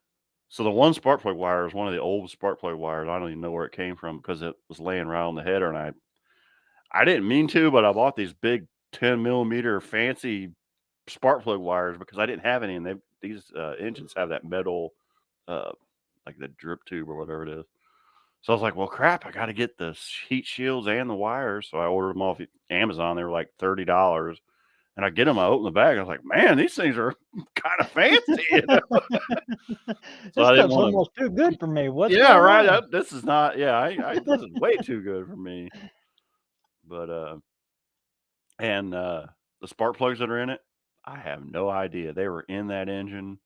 one spark plug wire is one of the old spark plug wires. I don't even know where it came from because it was laying around on the header, and I didn't mean to, but I bought these big 10 millimeter fancy spark plug wires because I didn't have any, and these engines have that metal, like the drip tube or whatever it is. So I was like, well, crap, I got to get the heat shields and the wires. So I ordered them off Amazon. They were like $30. And I get them, I open the bag. I was like, man, these things are kind of fancy. This stuff's almost too good for me. What's yeah, going right. on? This is not, this is way too good for me. But, and the spark plugs that are in it, I have no idea. They were in that engine.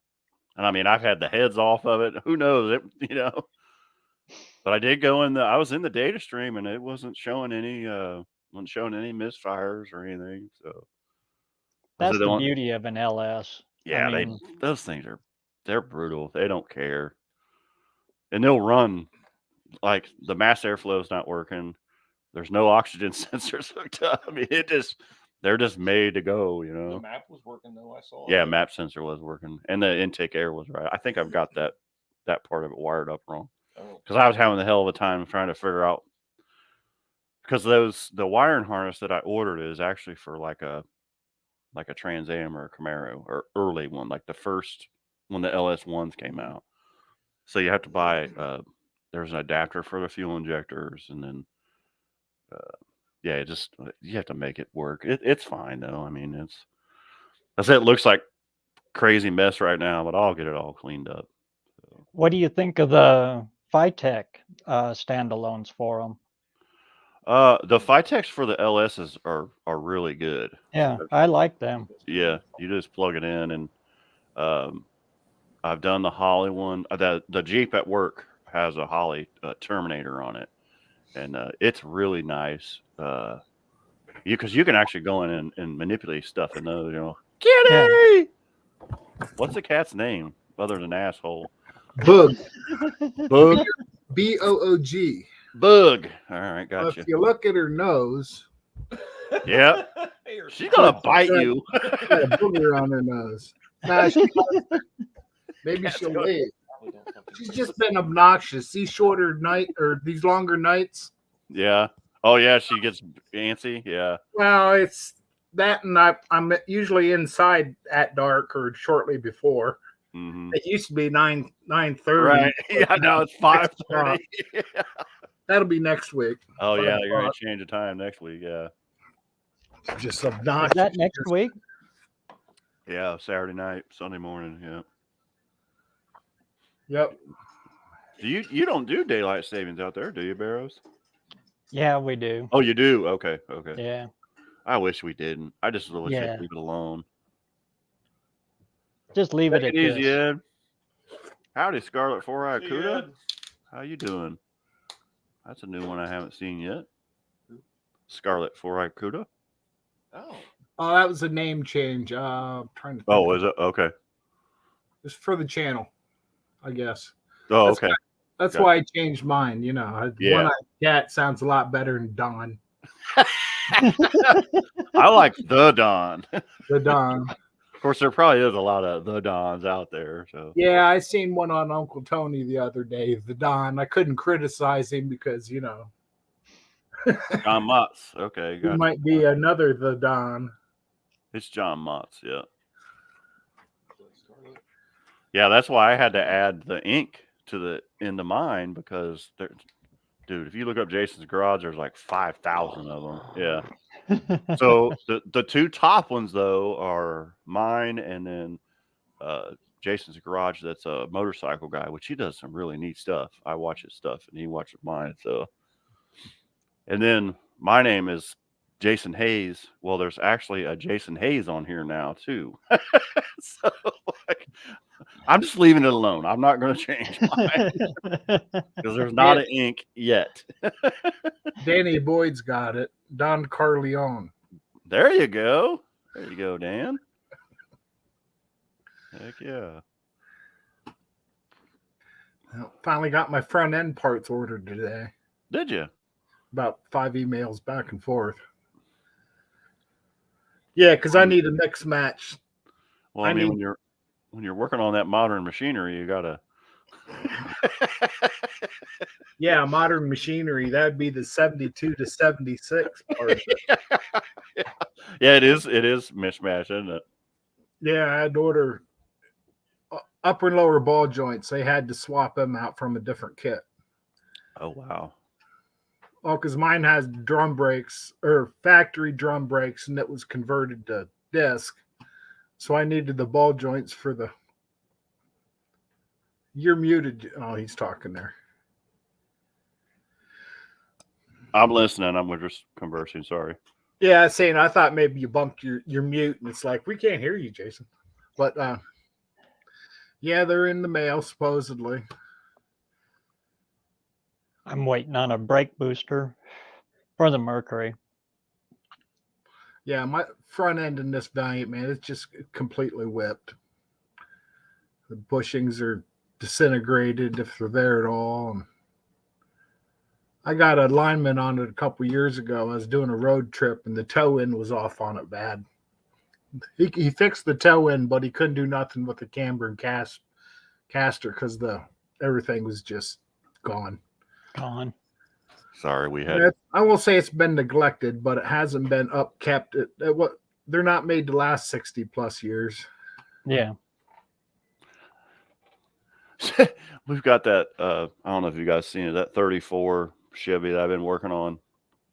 And I mean, I've had the heads off of it. Who knows? But I did go I was in the data stream and it wasn't showing any misfires or anything. So that's the beauty of an LS. Yeah, those things they're brutal. They don't care. And they'll run like the mass airflow is not working. There's no oxygen sensors hooked up. I mean, they're just made to go, The map was working though, I saw. Yeah, map sensor was working. And the intake air was right. I think I've got that part of it wired up wrong. Because I was having the hell of a time trying to figure out, because the wiring harness that I ordered is actually for like a Trans Am or a Camaro or early one, like the first when the LS1s came out. So you have to buy there's an adapter for the fuel injectors, and then you have to make it work. It's fine though. I mean, it looks like crazy mess right now, but I'll get it all cleaned up. So. What do you think of the Phytech standalones for them? The Phytex for the LSs are really good. Yeah, I like them. Yeah, you just plug it in, and I've done the Holley one. The Jeep at work has a Holley Terminator on it, and it's really nice. Because you can actually go in and manipulate stuff in those. Kitty. Yeah. What's the cat's name other than asshole? Boog. Boog. Boog. Bug. All right, gotcha. If you look at her nose, yeah, she's gonna bite you. Got a booger on her nose. Nah, maybe she'll leave. She's just been obnoxious. These shorter these longer nights. Yeah. Oh yeah, she gets antsy. Yeah. Well, it's that, and I'm usually inside at dark or shortly before. Mm-hmm. It used to be 9:30. Right. Yeah. Now it's 5:30. That'll be next week. Oh yeah, you're gonna change the time next week. Yeah. Just obnoxious. Is that next week? Yeah, Saturday night, Sunday morning. Yeah. Yep. You don't do daylight savings out there, do you, Barrows? Yeah, we do. Oh, you do? Okay. Yeah. I wish we didn't. I just really leave it alone. Just leave it at easy, this. Ed. Howdy, Scarlet Four-Eyed Cuda. How you doing? That's a new one I haven't seen yet. Scarlet Four-Eyed Cuda. Oh, that was a name change. I'm trying to think. Oh, is it? Okay. It's for the channel, I guess. Oh, okay. That's why I changed mine. One-Eyed Cat sounds a lot better than Don. I like the Don. The Don. Of course, there probably is a lot of the Dons out there. So yeah, I seen one on Uncle Tony the other day. The Don. I couldn't criticize him because John Motz. Okay, he might be another the Don. It's John Motz. Yeah. Yeah, that's why I had to add the ink into mine because dude, if you look up Jason's garage, there's like 5,000 of them. Yeah. So the two top ones though are mine and then Jason's garage that's a motorcycle guy, which he does some really neat stuff. I watch his stuff and he watches mine. So, and then my name is Jason Hayes. Well, there's actually a Jason Hayes on here now too. So like, I'm just leaving it alone. I'm not going to change mine because there's not an ink yet. Danny Boyd's got it. Don Carleone. There you go. There you go, Dan. Heck yeah. Well, finally got my front end parts ordered today. Did you? About 5 emails back and forth. Yeah, because I need a mix match. Well, I mean, when you're working on that modern machinery, you gotta. Yeah, modern machinery. That'd be the 72 to 76 part. Yeah, it is. It is mishmash, isn't it? Yeah, I had to order upper and lower ball joints. They had to swap them out from a different kit. Oh wow. Oh, because mine has drum brakes or factory drum brakes, and it was converted to disc. So I needed the ball joints for the. You're muted. Oh, he's talking there. I'm listening. We're just conversing. Sorry. Yeah, saying I thought maybe you bumped your mute, and it's like we can't hear you, Jason. But yeah, they're in the mail supposedly. I'm waiting on a brake booster for the Mercury. Yeah, my front end in this Valiant, man, it's just completely whipped. The bushings are disintegrated if they're there at all. And I got an alignment on it a couple years ago. I was doing a road trip, and the toe end was off on it bad. He fixed the toe end, but he couldn't do nothing with the camber and caster because everything was just gone. Gone. Sorry, we had. I will say it's been neglected, but it hasn't been upkept. They're not made to last 60 plus years. Yeah. We've got that. I don't know if you guys seen it. That 34 Chevy that I've been working on,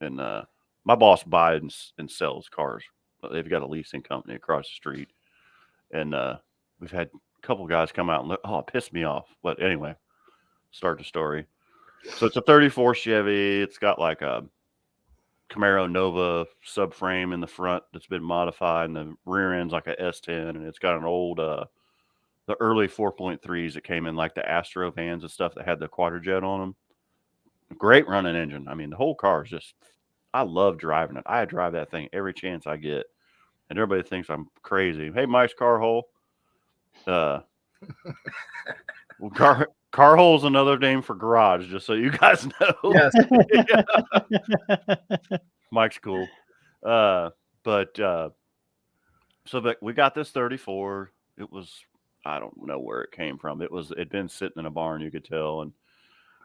and my boss buys and sells cars. They've got a leasing company across the street, and we've had a couple guys come out and look. Oh, it pissed me off. But anyway, start the story. So it's a 34 Chevy. It's got like a Camaro Nova subframe in the front that's been modified, and the rear end's like a S10, and it's got an old the early 4.3s that came in like the Astro vans and stuff that had the quadrojet on them. Great running engine. I mean, the whole car is just, I love driving it. I drive that thing every chance I get, and everybody thinks I'm crazy. Hey, Mike's car hole. Well, car hole is another name for garage, just so you guys know. Yes. Mike's cool. But we got this 34. It was, I don't know where it came from. It'd been sitting in a barn, you could tell. And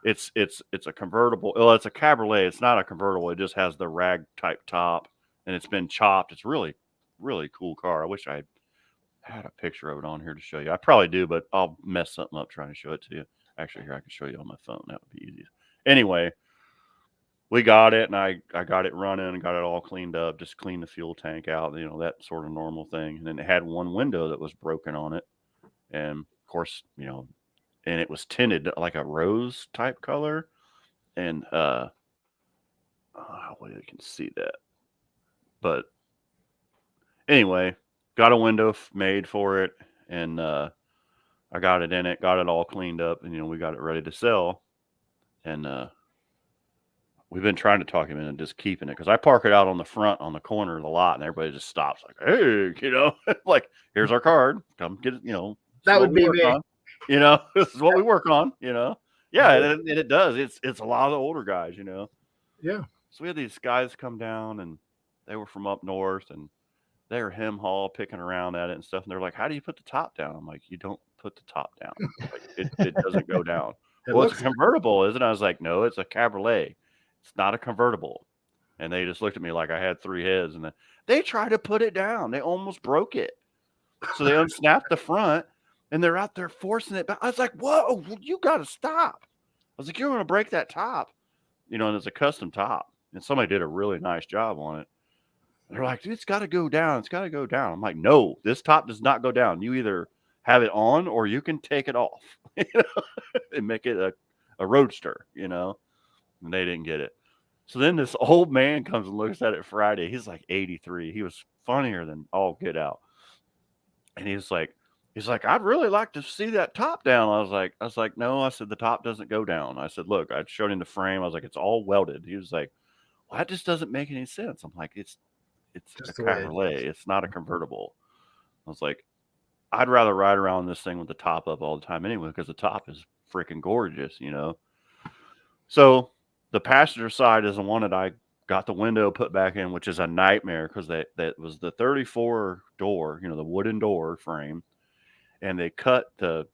it's a convertible. Well, it's a cabriolet. It's not a convertible. It just has the rag type top, and it's been chopped. It's really, really cool car. I wish I had a picture of it on here to show you. I probably do, but I'll mess something up trying to show it to you. Actually, here, I can show you on my phone. That would be easy. Anyway, we got it, and I got it running and got it all cleaned up, just cleaned the fuel tank out, that sort of normal thing. And then it had one window that was broken on it. And of course, and it was tinted like a rose type color. And well, you can see that. But anyway, got a window made for it, and I got it in it, got it all cleaned up, and we got it ready to sell. And we've been trying to talk him into just keeping it, because I park it out on the front on the corner of the lot, and everybody just stops like, hey, like, here's our card, come get it. That would be me. This is what we work on. Yeah, and it does. It's a lot of the older guys. Yeah. So we had these guys come down, and they were from up north, and they were hem-haw picking around at it and stuff. And they're like, how do you put the top down? I'm like, you don't put the top down. Like, it doesn't go down. Well, it's a convertible, isn't it? I was like, no, it's a cabriolet. It's not a convertible. And they just looked at me like I had three heads. And then they tried to put it down. They almost broke it. So they unsnapped the front, and they're out there forcing it back. I was like, whoa, you got to stop. I was like, you're going to break that top. And it's a custom top. And somebody did a really nice job on it. They're like, dude, it's got to go down. It's got to go down. I'm like, no, this top does not go down. You either have it on, or you can take it off, you know, and make it a roadster, you know. And they didn't get it. So then this old man comes and looks at it Friday. He's like 83. He was funnier than all get out. And he's like, I'd really like to see that top down. I was like, no, I said, the top doesn't go down. I said, look, I showed him the frame. I was like, it's all welded. He was like, well, that just doesn't make any sense. I'm like, it's Just a the way it cabriolet. is. It's not a convertible. I was like, I'd rather ride around this thing with the top up all the time anyway, because the top is freaking gorgeous, you know? So the passenger side is the one that I got the window put back in, which is a nightmare because that was the 34 door, you know, the wooden door frame. And they cut I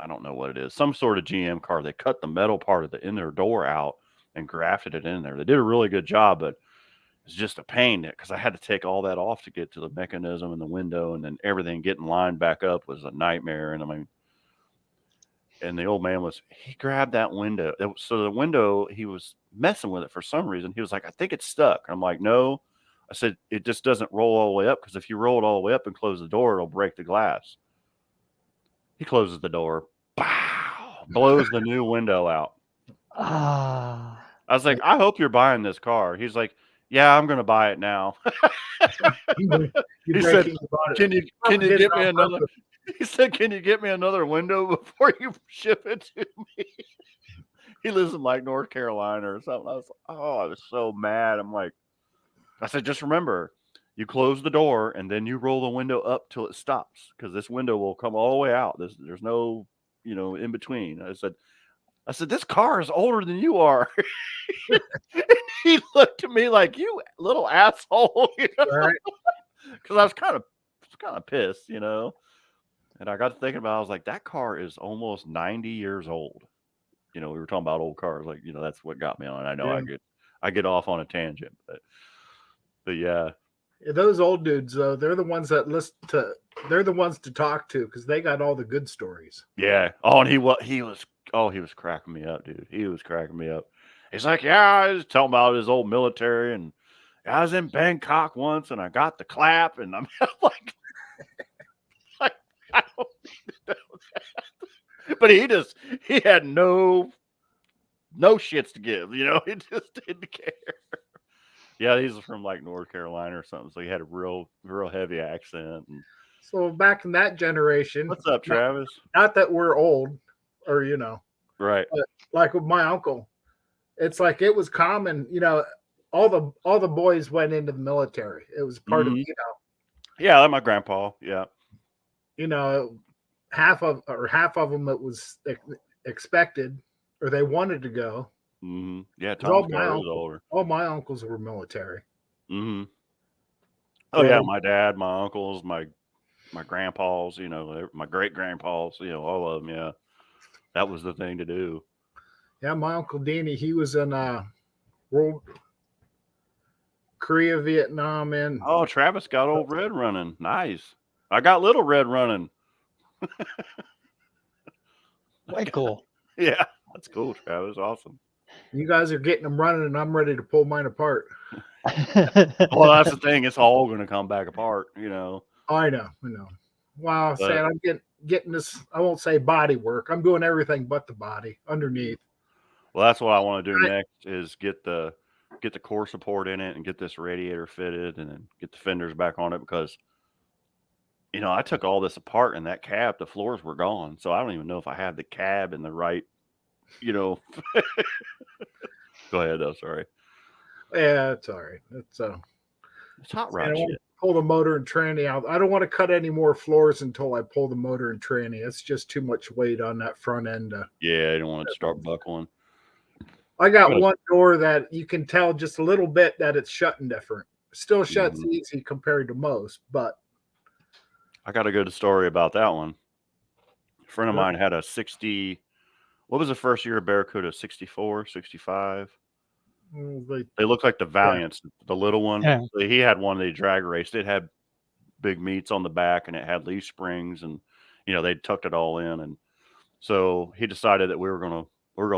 don't know what it is, some sort of GM car. They cut the metal part of the inner door out and grafted it in there. They did a really good job, but it's just a pain because I had to take all that off to get to the mechanism and the window, and then everything getting lined back up was a nightmare. And I mean, and the old man he grabbed that window. So the window, he was messing with it for some reason. He was like, I think it's stuck. I'm like, no. I said, it just doesn't roll all the way up, because if you roll it all the way up and close the door, it'll break the glass. He closes the door, pow, blows the new window out. Ah, I was like, I hope you're buying this car. He's like, yeah, I'm going to buy it now. You He said, breaking about it. Can you Probably get did me it on another? purpose. He said, can you get me another window before you ship it to me? He lives in like North Carolina or something. I was so mad. I said, just remember, you close the door and then you roll the window up till it stops, because this window will come all the way out. There's no, you know, in between. I said, this car is older than you are. He looked at me like, you little asshole, you know, Right? because I was kind of pissed, you know. And I got to thinking about it. I was like, that car is almost 90 years old. You know, we were talking about old cars, like, you know, that's what got me on. I know Yeah. I get off on a tangent, but yeah. Yeah, those old dudes, though, they're the ones that they're the ones to talk to, because they got all the good stories. Yeah. Oh, and he was cracking me up, dude. He was cracking me up. He's like, yeah, I was telling about his old military, and I was in Bangkok once, and I got the clap, and I'm like, I don't need to know that. But he had no shits to give, you know. He just didn't care. Yeah, he's from like North Carolina or something, so he had a real heavy accent. And So back in that generation, what's up, Travis? not that we're old, or you know, Right. like with my uncle, it's like it was common, you know, all the boys went into the military. It was part of, Mhm. Yeah, like my grandpa. Yeah. you know, half of them it was expected, or they wanted to go. Mm-hmm. Yeah, all Tom's my car is uncle- older. All my uncles were military. Mm-hmm. Oh yeah, So- my dad, my uncles, my grandpas, you know, my great grandpas, you know, all of them. Yeah, that was the thing to do. Yeah, my uncle Deanie, he was in World Korea, Vietnam, and Oh, Travis got old Red running. Nice. I got little Red running. way cool. Yeah, that's cool, Travis. Awesome. you guys are getting them running, and I'm ready to pull mine apart. Well, that's the thing. It's all going to come back apart, you know. I know. Wow, But- sad. I'm getting this. I won't say body work. I'm doing everything but the body underneath. Well, that's what I want to do next is get the core support in it and get this radiator fitted and then get the fenders back on it, because, you know, I took all this apart and that cab, the floors were gone. So I don't even know if I have the cab in the right, you know. Go ahead though. Sorry. Yeah, it's all right. It's hot I rod don't want shit. to pull the motor and tranny out. I don't want to cut any more floors until I pull the motor and tranny. It's just too much weight on that front end. Yeah, I don't want to start buckling. I got Good. one door that you can tell just a little bit that it's shutting different. Still shuts easy compared to most, but I got a good story about that one. A friend of Yeah. mine had a 60. What was the first year of Barracuda? 64, 65? They looked like the Valiants, the little one. Yeah. So he had one they drag raced. It had big meats on the back and it had leaf springs, and you know, they tucked it all in. And so he decided that we were gonna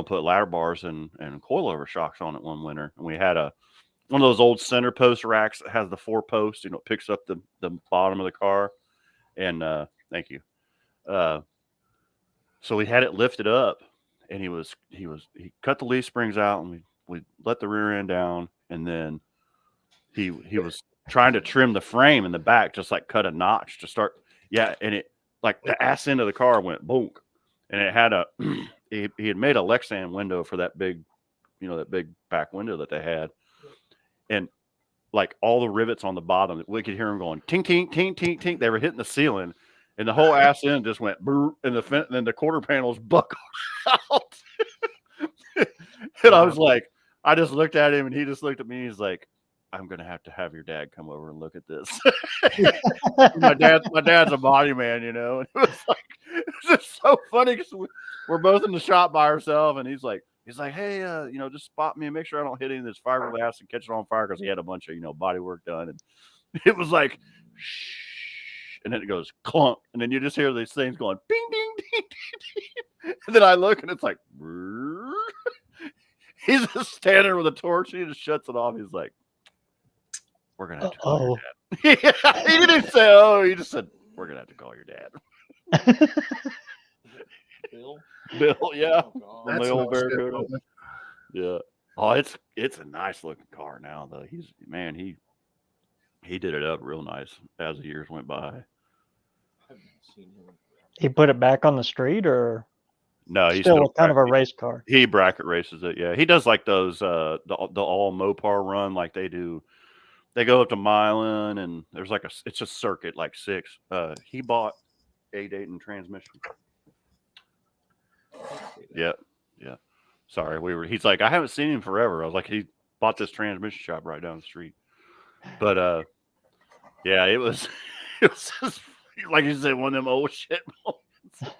put ladder bars and coilover shocks on it one winter. And we had one of those old center post racks that has the 4 posts, you know, it picks up the bottom of the car. And Thank you. So we had it lifted up, and he cut the leaf springs out, and we let the rear end down, and then he was trying to trim the frame in the back, just like cut a notch to start. Yeah, and it like the ass end of the car went boom, and it had a he had made a Lexan window for that big, that big back window that they had, and like all the rivets on the bottom, we could hear them going tink tink tink tink tink. They were hitting the ceiling, and the whole ass end just went brr, and then the quarter panels buckled out. And I was like, I just looked at him, and he just looked at me. He's like, I'm gonna have to have your dad come over and look at this. my dad's a body man, and it was just so funny because we're both in the shop by ourselves, and he's like, hey, just spot me and make sure I don't hit any of this fiberglass and catch it on fire, because he had a bunch of body work done, and it was like, shh, and then it goes clunk, and then you just hear these things going ding ding ding ding, ding. And then I look, and it's like, brrr. He's just standing there with a torch, and he just shuts it off. He's like, we're gonna have to call your dad. He didn't say, oh, he just said, we're gonna have to call your dad. Bill, yeah. Oh, From the old Barracuda. Yeah. Oh, it's a nice looking car now, though. He did it up real nice as the years went by. I haven't seen him. He put it back on the street, or No, he's still kind of a race car? He bracket races it. Yeah, he does like those the all Mopar run like they do. They go up to Milan, and there's it's a circuit like 6. He bought a Dayton transmission. Yeah. Sorry, he's like, I haven't seen him forever. I was like, he bought this transmission shop right down the street. But yeah, it was just, like you said, one of them old shit moments.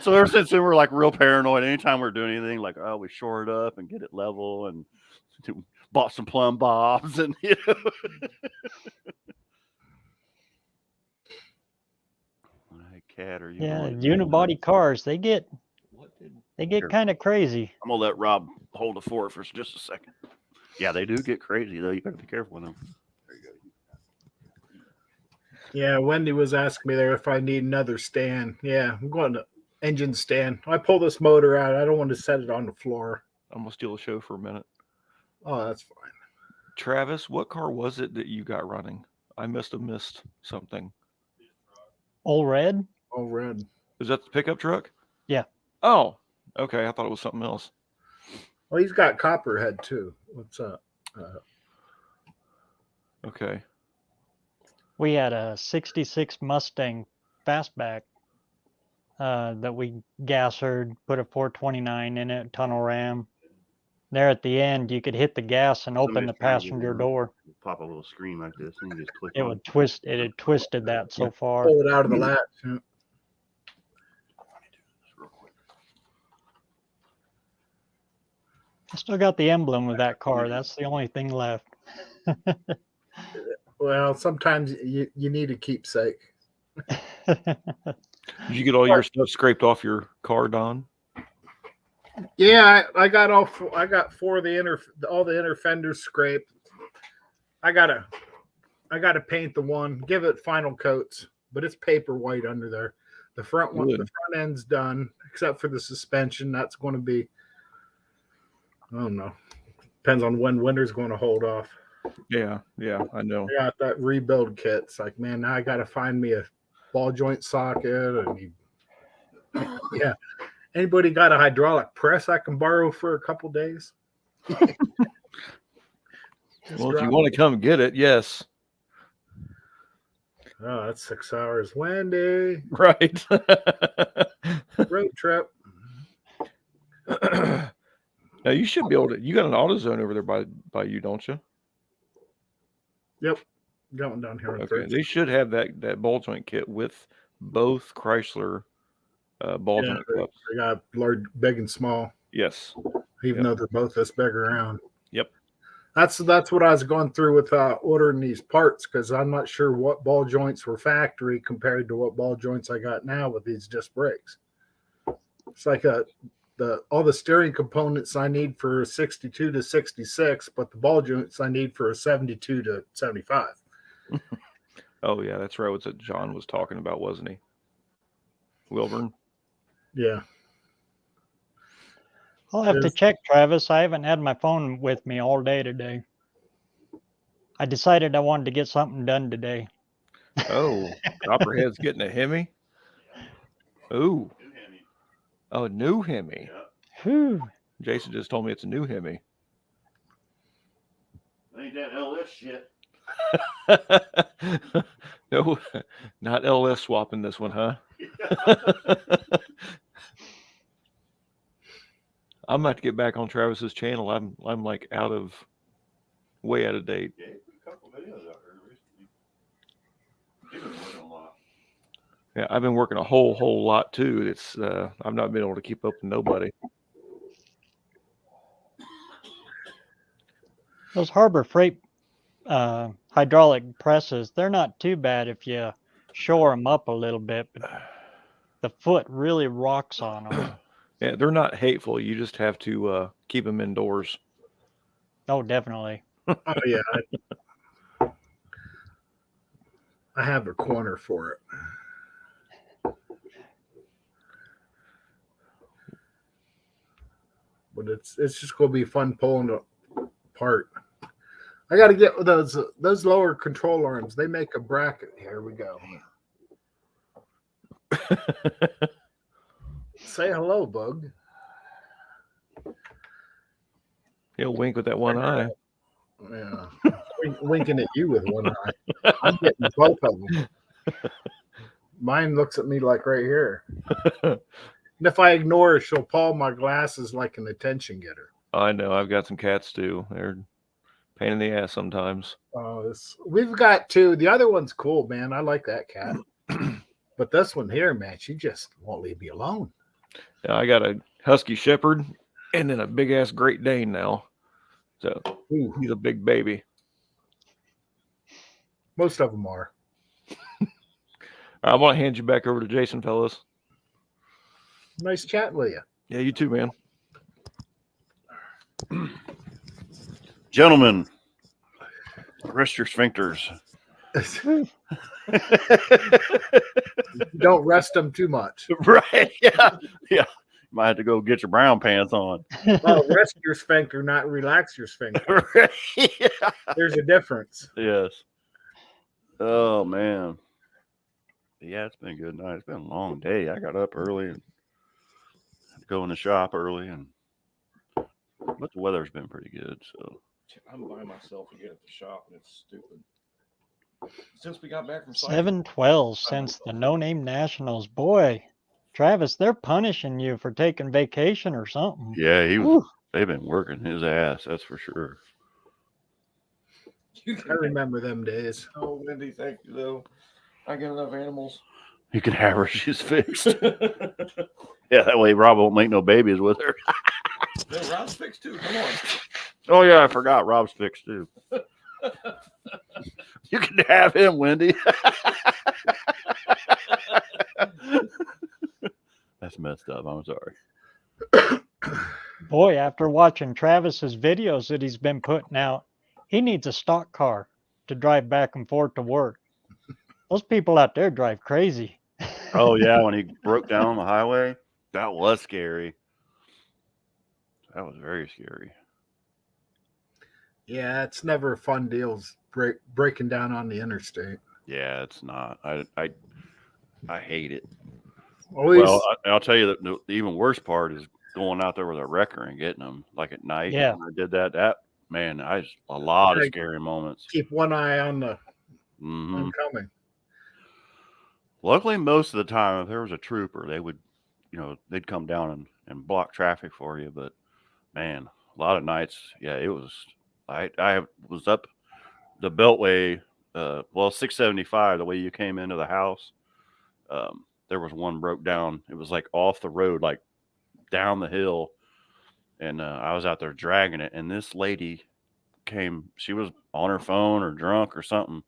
So ever since then, we're like real paranoid. Anytime we're doing anything, like, oh, we shore it up and get it level, and bought some plumb bobs, and Cat, are you? Yeah, unibody cars, they get kind of crazy. I'm gonna let Rob hold the fort for just a second. Yeah, they do get crazy though. You gotta be careful with them. There you go. Yeah, Wendy was asking me there if I need another stand. Yeah, I'm going to engine stand. I pull this motor out. I don't want to set it on the floor. I'm gonna steal the show for a minute. Oh, that's fine. Travis, what car was it that you got running? I must have missed something. Old Red? All red. Is that the pickup truck? Yeah. Oh, okay. I thought it was something else. Well, he's got Copperhead too. What's up? Okay. We had a 66 Mustang fastback that we gassered, put a 429 in it, tunnel ram. There at the end, you could hit the gas and open the passenger door. Pop a little screen like this, and you just click. It would twist. It had twisted that so far. Pull it out of the latch. Yeah. I still got the emblem of that car. That's the only thing left. Well, sometimes you need a keepsake. Did you get all your stuff scraped off your car, Don? Yeah, I got all 4 of all the inner fenders scraped. I gotta paint the one, give it final coats, but it's paper white under there. The front one, Good. the front end's done, except for the suspension. That's going to be, I don't know. Depends on when winter's going to hold off. Yeah, I know. I got that rebuild kit. It's like, man, now I got to find me a ball joint socket. And yeah. Anybody got a hydraulic press I can borrow for a couple days? Well, if you want to come get it, yes. Oh, that's 6 hours. Wendy, Right. road trip. Now you should be able to. You got an AutoZone over there by you, don't you? Yep. Going down here. Okay. They should have that ball joint kit with both Chrysler ball joint cups. They got large, big and small, Yes. even though they're both this big around. Yep. That's what I was going through with ordering these parts, because I'm not sure what ball joints were factory compared to what ball joints I got now with these disc brakes. It's like all the steering components I need for a 62 to 66, but the ball joints I need for a 72 to 75. Oh yeah, that's right. What's that John was talking about, wasn't he? Wilburn. Yeah. I'll have to There's- check, Travis. I haven't had my phone with me all day today. I decided I wanted to get something done today. Oh, Copperhead's getting a Hemi. Ooh, oh, new Hemi. Whew. Jason just told me it's a new Hemi. Ain't that LS shit? No, not LS swapping this one, huh? I'm about to get back on Travis's channel. I'm like way out of date. Yeah, a couple videos out there recently. You've been working a lot. Yeah, I've been working a whole lot too. It's I've not been able to keep up with nobody. Those Harbor Freight hydraulic presses, they're not too bad if you shore them up a little bit, but the foot really rocks on them. Yeah, they're not hateful. You just have to keep them indoors. Oh, definitely. Oh yeah. I have a corner for it. But it's just gonna be fun pulling it apart. I gotta get those lower control arms. They make a bracket. Here we go. Say hello, Bug. He'll wink with that one eye. Yeah. Winking at you with one eye. I'm getting both of them. Mine looks at me like right here. And if I ignore her, she'll paw my glasses like an attention getter. I know. I've got some cats too. They're a pain in the ass sometimes. We've got two. The other one's cool, man. I like that cat. But this one here, man, she just won't leave me alone. Yeah, I got a Husky Shepherd and then a big ass Great Dane now. So Ooh, he's a big baby. most of them are. I want to hand you back over to Jason, fellas. Nice chatting with you. Yeah, you too, man. Gentlemen, rest your sphincters. Don't rest them too much. Right. Yeah. Yeah. Might have to go get your brown pants on. Well, rest your sphincter, not relax your sphincter. Yeah. There's a difference. Yes. Oh man. Yeah, it's been a good night. It's been a long day. I got up early and had to go in the shop early, but the weather's been pretty good. So I'm by myself again at the shop, and it's stupid. Since we got back from 7-12 since the No Name Nationals. Boy, Travis, they're punishing you for taking vacation or something. yeah, he was. Whew. They've been working his ass. That's for sure. I remember them days. Oh, Wendy, thank you though. I get enough animals. You can have her. She's fixed. Yeah, that way Rob won't make no babies with her. No, Rob's fixed too. Come on. Oh yeah, I forgot Rob's fixed too. You can have him, Wendy. That's messed up. I'm sorry. Boy, after watching Travis's videos that he's been putting out, he needs a stock car to drive back and forth to work. Those people out there drive crazy. Oh yeah, when he broke down on the highway, that was scary. That was very scary. Yeah, it's never a fun deals breaking down on the interstate. Yeah, it's not. I hate it. Always, Well, I'll tell you that the even worse part is going out there with a wrecker and getting them like at night. Yeah. When I did that man, a lot of Like- scary moments. keep one eye on the Hmm. oncoming. Luckily, most of the time, if there was a trooper, they would, they'd come down and block traffic for you. But man, a lot of nights, yeah, it was. I was up the Beltway, 675, the way you came into the house. There was one broke down. It was like off the road, like down the hill, and I was out there dragging it. And this lady came. She was on her phone or drunk or something,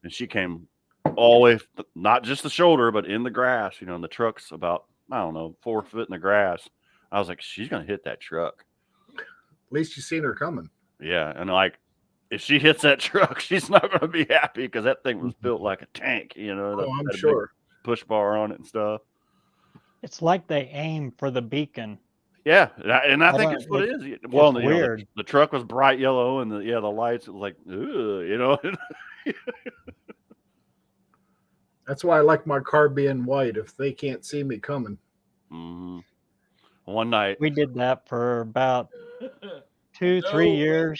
and she came all the way, not just the shoulder, but in the grass. And the truck's about, I don't know, 4 foot in the grass. I was like, she's gonna hit that truck. At least you seen her coming. Yeah, and like if she hits that truck, she's not going to be happy because that thing was built like a tank. You know, Oh, I'm had a big sure. push bar on it and stuff. It's like they aim for the beacon. Yeah, and I think don't- it's what it is. Well, it's you know, weird. the truck was bright yellow, and the lights. It was like, ugh, you know. That's why I like my car being white. If they can't see me coming, Mhm. One night, We did that for about 2-3 years,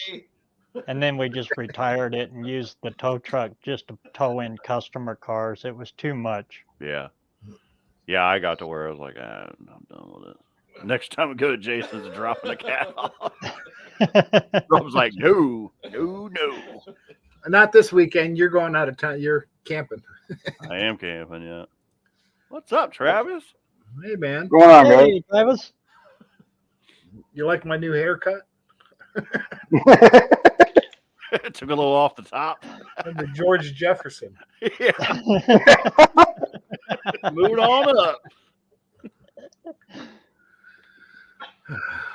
and then we just retired it and used the tow truck just to tow in customer cars. It was too much. yeah, I got to where I was like, I'm done with it. Next time we go to Jason's and dropping a cat off, Rob's like, no. not this weekend. You're going out of town. You're camping. I am camping, yeah. What's up, Travis? Hey, man, Going on, guys? Hey, Travis. you like my new haircut? Took a little off the top. I'm the George Jefferson. Yeah, moving on up.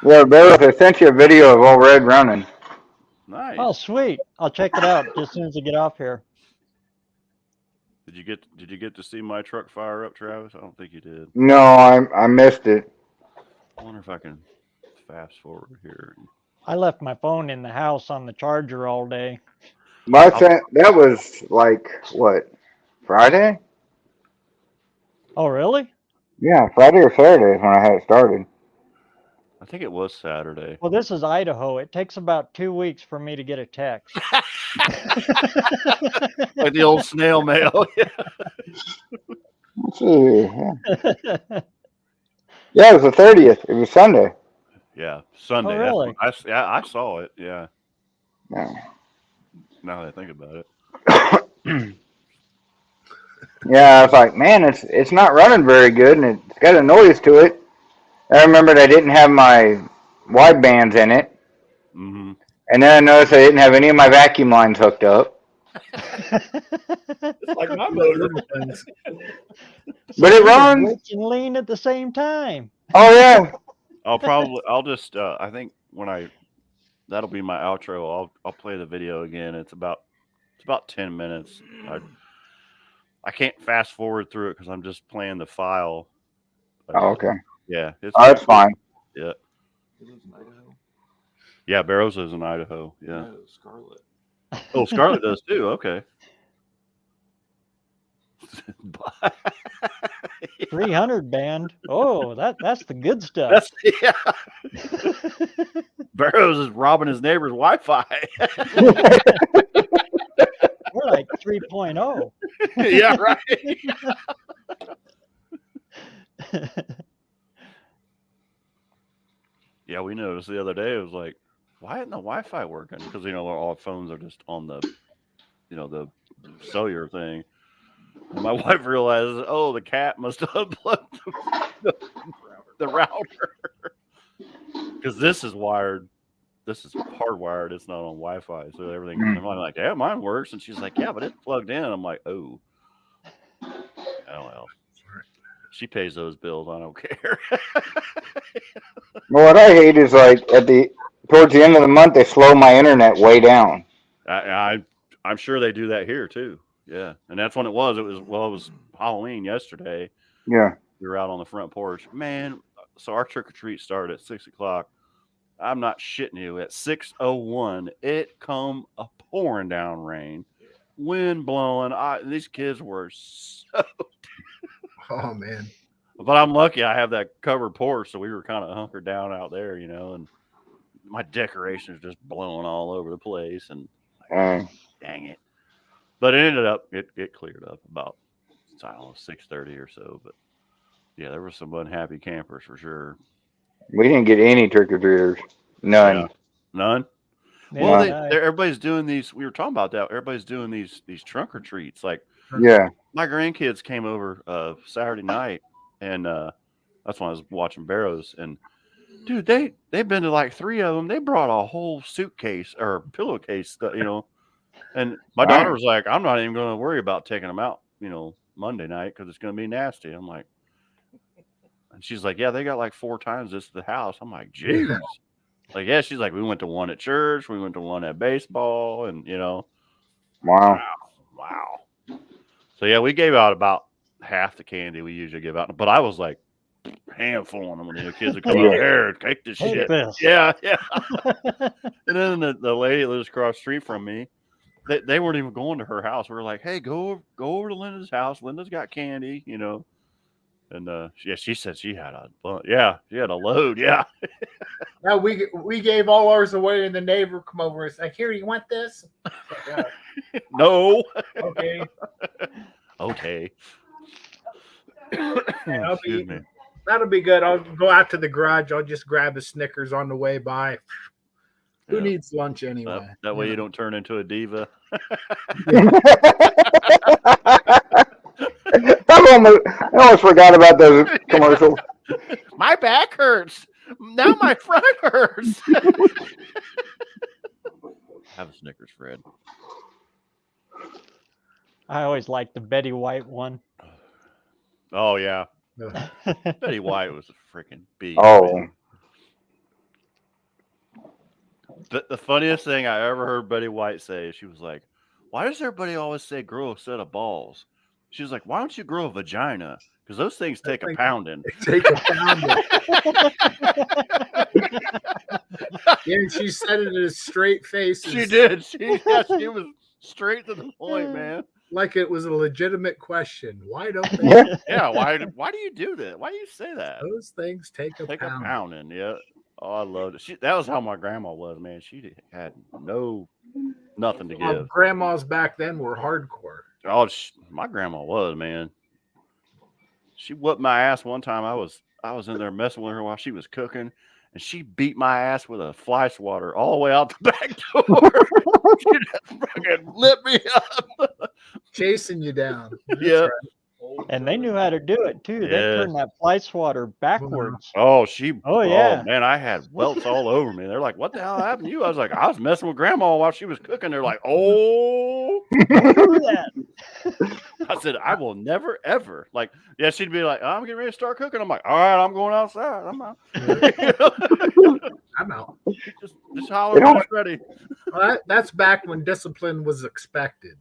Yeah, Barrett, I sent you a video of Old Red running. Nice. Oh, sweet. I'll check it out just as soon as I get off here. Did you get to see my truck fire up, Travis? I don't think you did. No, I missed it. I wonder if I can fast forward here. I left my phone in the house on the charger all day. That was like what, Friday? Oh, really? Yeah, Friday or Saturday is when I had it started. I think it was Saturday. Well, this is Idaho. It takes about 2 weeks for me to get a text. Like the old snail mail. Let's see here. Yeah, it was the 30th. It was Sunday. Yeah, Sunday. Oh, That's really? when I saw it. Yeah. Yeah. Now that I think about it. Yeah, I was like, man, it's not running very good, and it's got a noise to it. I remembered I didn't have my wide bands in it, Mm-hmm. and then I noticed I didn't have any of my vacuum lines hooked up. Like my motor. Little things. But it runs. Rich and lean at the same time. Oh yeah. I'll just I think that'll be my outro. I'll play the video again. It's about 10 minutes. I can't fast forward through it because I'm just playing the file. Oh, okay. Yeah. It's Oh, that's fine. Yeah. He lives in Idaho. Yeah, Barrows lives in Idaho. Yeah. No, Scarlet. Oh, Scarlett does too. Okay. 300 band. Oh, that's the good stuff. Yeah. Barrows is robbing his neighbor's Wi-Fi. We're like 3.0. Yeah, right. Yeah, we noticed the other day. It was like, why isn't the Wi-Fi working? Because all phones are just on the, the cellular thing. And my wife realizes, oh, the cat must have unplugged the router. Because this is wired. This is hardwired. It's not on Wi-Fi, so everything. I'm like, yeah, mine works, and she's like, yeah, but it's plugged in. I'm like, oh, well. She pays those bills. I don't care. Well, what I hate is like towards the end of the month they slow my internet way down. I'm sure they do that here too. Yeah, and that's when it was. It was Halloween yesterday. Yeah. We were out on the front porch, man. So our trick or treat started at 6:00. I'm not shitting you. At 6:01, it come a pouring down rain, wind blowing. These kids were so. Oh man. But I'm lucky I have that covered porch, so we were kind of hunkered down out there, and my decorations just blowing all over the place, and dang it. But it ended up, it cleared up about, I don't know, 6:30 or so. But yeah, there were some unhappy campers for sure. We didn't get any trick-or-treaters. None. Yeah. None? Yeah, Well, everybody's doing these, we were talking about that. Everybody's doing these trunk or treats. Like, Yeah. my grandkids came over Saturday night, and that's when I was watching Barrows. And dude, they've been to like 3 of them. They brought a whole suitcase or pillowcase, And my daughter was like, "I'm not even going to worry about taking them out, Monday night because it's going to be nasty." I'm like, and she's like, "Yeah, they got like 4 times this to the house." I'm like, "Jeez." Like, yeah, she's like, we went to one at church, we went to one at baseball, and Wow. wow. So yeah, we gave out about half the candy we usually give out, but I was like handfulling them when the kids would come out here, take this Take shit. this. Yeah. And then the lady that lives across the street from me, they weren't even going to her house. We were like, hey, go over to Linda's house. Linda's got candy, And yeah, she said she had a bunch. Yeah, she had a load. Yeah. Now we gave all ours away, and the neighbor come over and said, "Here, you want this?" No. Okay. Okay. That'll Excuse me. That'll be good. I'll go out to the garage. I'll just grab a Snickers on the way by. Who Yeah. needs lunch anyway? That way you don't turn into a diva. I almost forgot about those commercials. My back hurts. Now my front hurts. Have a Snickers, Fred. I always liked the Betty White one. Oh yeah, Betty White was a freaking beast. Oh, man. The funniest thing I ever heard Betty White say, she was like, "Why does everybody always say grow a set of balls?" She was like, "Why don't you grow a vagina? Because those things take a pounding." Take a pound. Yeah, and she said it in a straight face. She did. She was straight to the point, man. Like it was a legitimate question. Why don't they? Yeah, why do you do that? Why do you say that? Those things take a Take pound. a pounding, yeah. Oh, I loved it. That was how my grandma was, man. She had nothing to Well, give. grandmas back then were hardcore. Oh, my grandma was, man. She whooped my ass one time. I was in there messing with her while she was cooking, and she beat my ass with a fly swatter all the way out the back door. She just fucking lit me up. Chasing you down. That's Yeah. right. And they knew how to do it too. They Yeah. turned that fly swatter backwards. Oh, yeah. man, I had welts all over me. They're like, "What the hell happened to you?" I was like, "I was messing with grandma while she was cooking." They're like, "Oh." Do that. I said, "I will never ever." Like, yeah, she'd be like, "I'm getting ready to start cooking." I'm like, "All right, I'm going outside. I'm out." I'm out. Just holler when it's ready. Well, that's back when discipline was expected.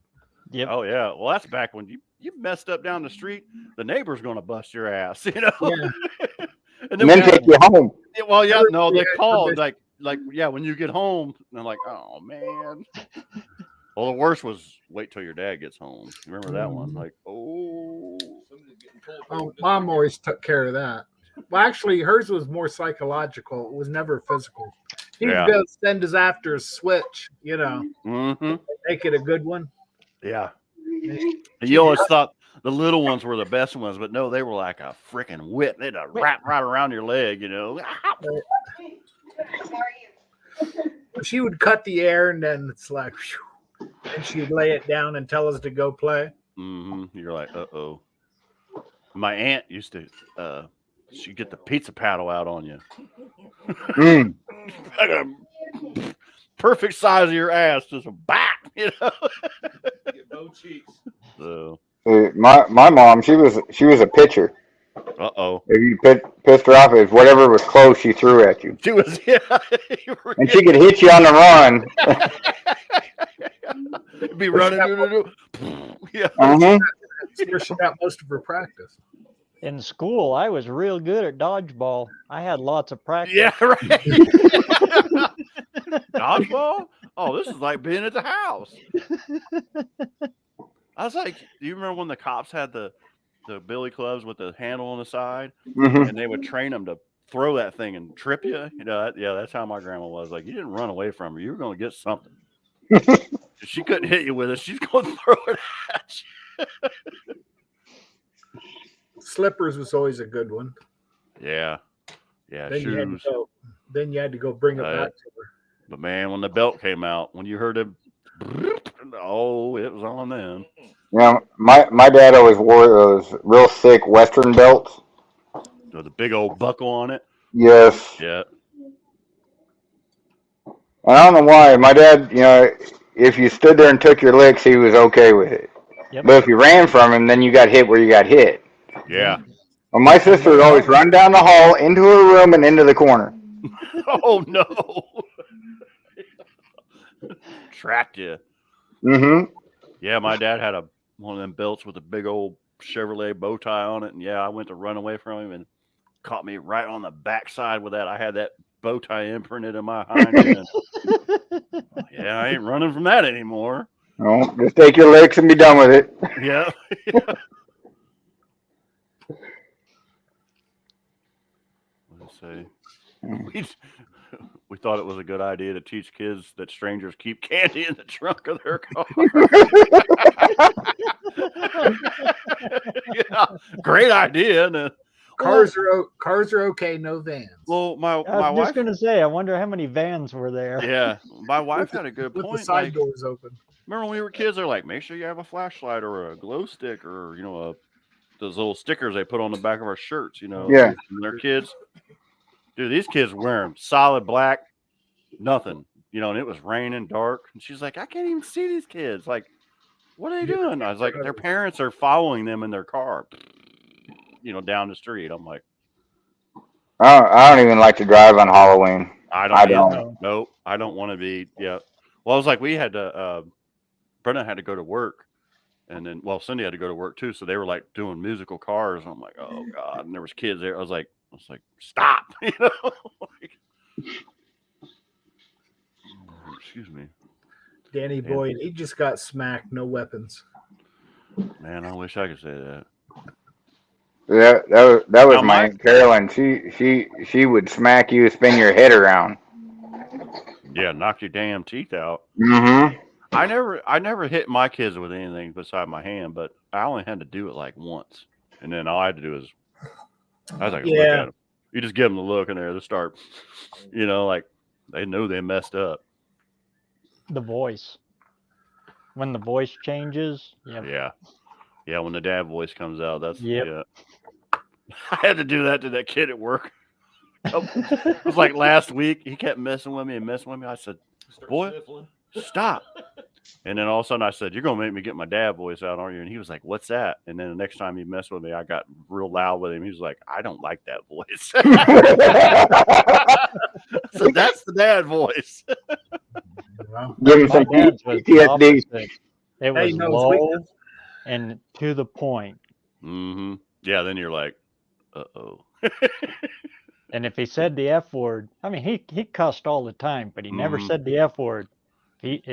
Yep. Oh yeah, well that's back when you messed up down the street. The neighbor's going to bust your ass, Yeah. And and then we had- take you home. Yeah, well, yeah, no, they Yeah, called like yeah, when you get home, and I'm like, oh man. Well, the worst was wait till your dad gets home. You remember that one? Like, oh, Oh, mom always took care of that. Well, actually, hers was more psychological. It was never physical. He'd Yeah. go send us after a switch, mm-hmm. make it a good one. Yeah. And you always thought the little ones were the best ones, but no, they were like a freaking whip. They'd wrap right around your leg, She would cut the air, and then it's like, whew, and she'd lay it down and tell us to go play. Mm-hmm. You're like, uh-oh. My aunt used to, she'd get the pizza paddle out on you. Mm. Like a perfect size of your ass, just a bap, Get both cheeks. So, My mom, she was a pitcher. uh-oh. If you pissed her off, if whatever was close, she threw at you, She was, yeah. You were and she could hit you on the run. be running. Yeah. Mhm. That's where she got most of her practice. In school, I was real good at dodgeball. I had lots of practice. Yeah, right. Dodgeball? Oh, this is like being at the house. I was like, do you remember when the cops had the billy clubs with the handle on the side, Mhm. and they would train them to throw that thing and trip you? Yeah, that's how my grandma was. Like, you didn't run away from her; you were going to get something. If she couldn't hit you with it, she's going to throw it at you. Slippers was always a good one. Yeah, Then shoes. you had to go bring it back to her. But man, when the belt came out, when you heard it, oh, it was on then. My dad always wore those real thick Western belts. With a big old buckle on it. Yes. Yeah. I don't know why. My dad, if you stood there and took your licks, he was okay with it. Yep. But if you ran from him, then you got hit where you got hit. Yeah. Well, my sister would always run down the hall into her room and into the corner. Oh no. Trapped you. Mm-hmm. Yeah, my dad had one of them belts with a big old Chevrolet bow tie on it, and yeah, I went to run away from him and caught me right on the backside with that. I had that bow tie imprinted in my hind end. Yeah, I ain't running from that anymore. No, just take your licks and be done with it. Yeah. Let's see. We thought it was a good idea to teach kids that strangers keep candy in the trunk of their car. Yeah, great idea. And, Cars are okay, no vans. well, my I was wife. just gonna say, I wonder how many vans were there. Yeah, my wife had a good With point. the side Like, doors open. remember when we were kids? They're like, make sure you have a flashlight or a glow stick or those little stickers they put on the back of our shirts. Yeah. when they're kids. Dude, these kids wear them solid black, nothing. And it was raining, dark, and she's like, I can't even see these kids. Like, what are they doing? I was like, their parents are following them in their car, down the street. I'm like, I don't even like to drive on Halloween. I don't. I either. don't. Nope, I don't want to be. Yeah. Well, I was like, we had to. Brenda had to go to work, and then Cindy had to go to work too. So they were like doing musical cars. And I'm like, oh god, and there was kids there. I was like, stop, Like, excuse me, Danny Boyd, he just got smacked. No weapons. man. I wish I could say that. Yeah, that was Now, my Aunt Carolyn. She would smack you, spin your head around. Yeah, knock your damn teeth out. Mm-hmm. I never hit my kids with anything beside my hand, but I only had to do it like once, and then all I had to do is I was like, look at them. You just give them the look, and they start, like they know they messed up. The voice. When the voice changes, Yeah. When the dad voice comes out, that's Yep. yeah. I had to do that to that kid at work. It was like last week. He kept messing with me. I said, boy, stop. And then all of a sudden I said, you're going to make me get my dad voice out, aren't you? And he was like, what's that? And then the next time he messed with me, I got real loud with him. He was like, I don't like that voice. So that's the dad voice. Well, Give him my some dad's was the PTSD. opposite. It was no, low weakness. and to the point. Mm-hmm. Yeah, then you're like, uh-oh. And if he said the F word, I mean, he cussed all the time, but he never Mhm. said the F word. If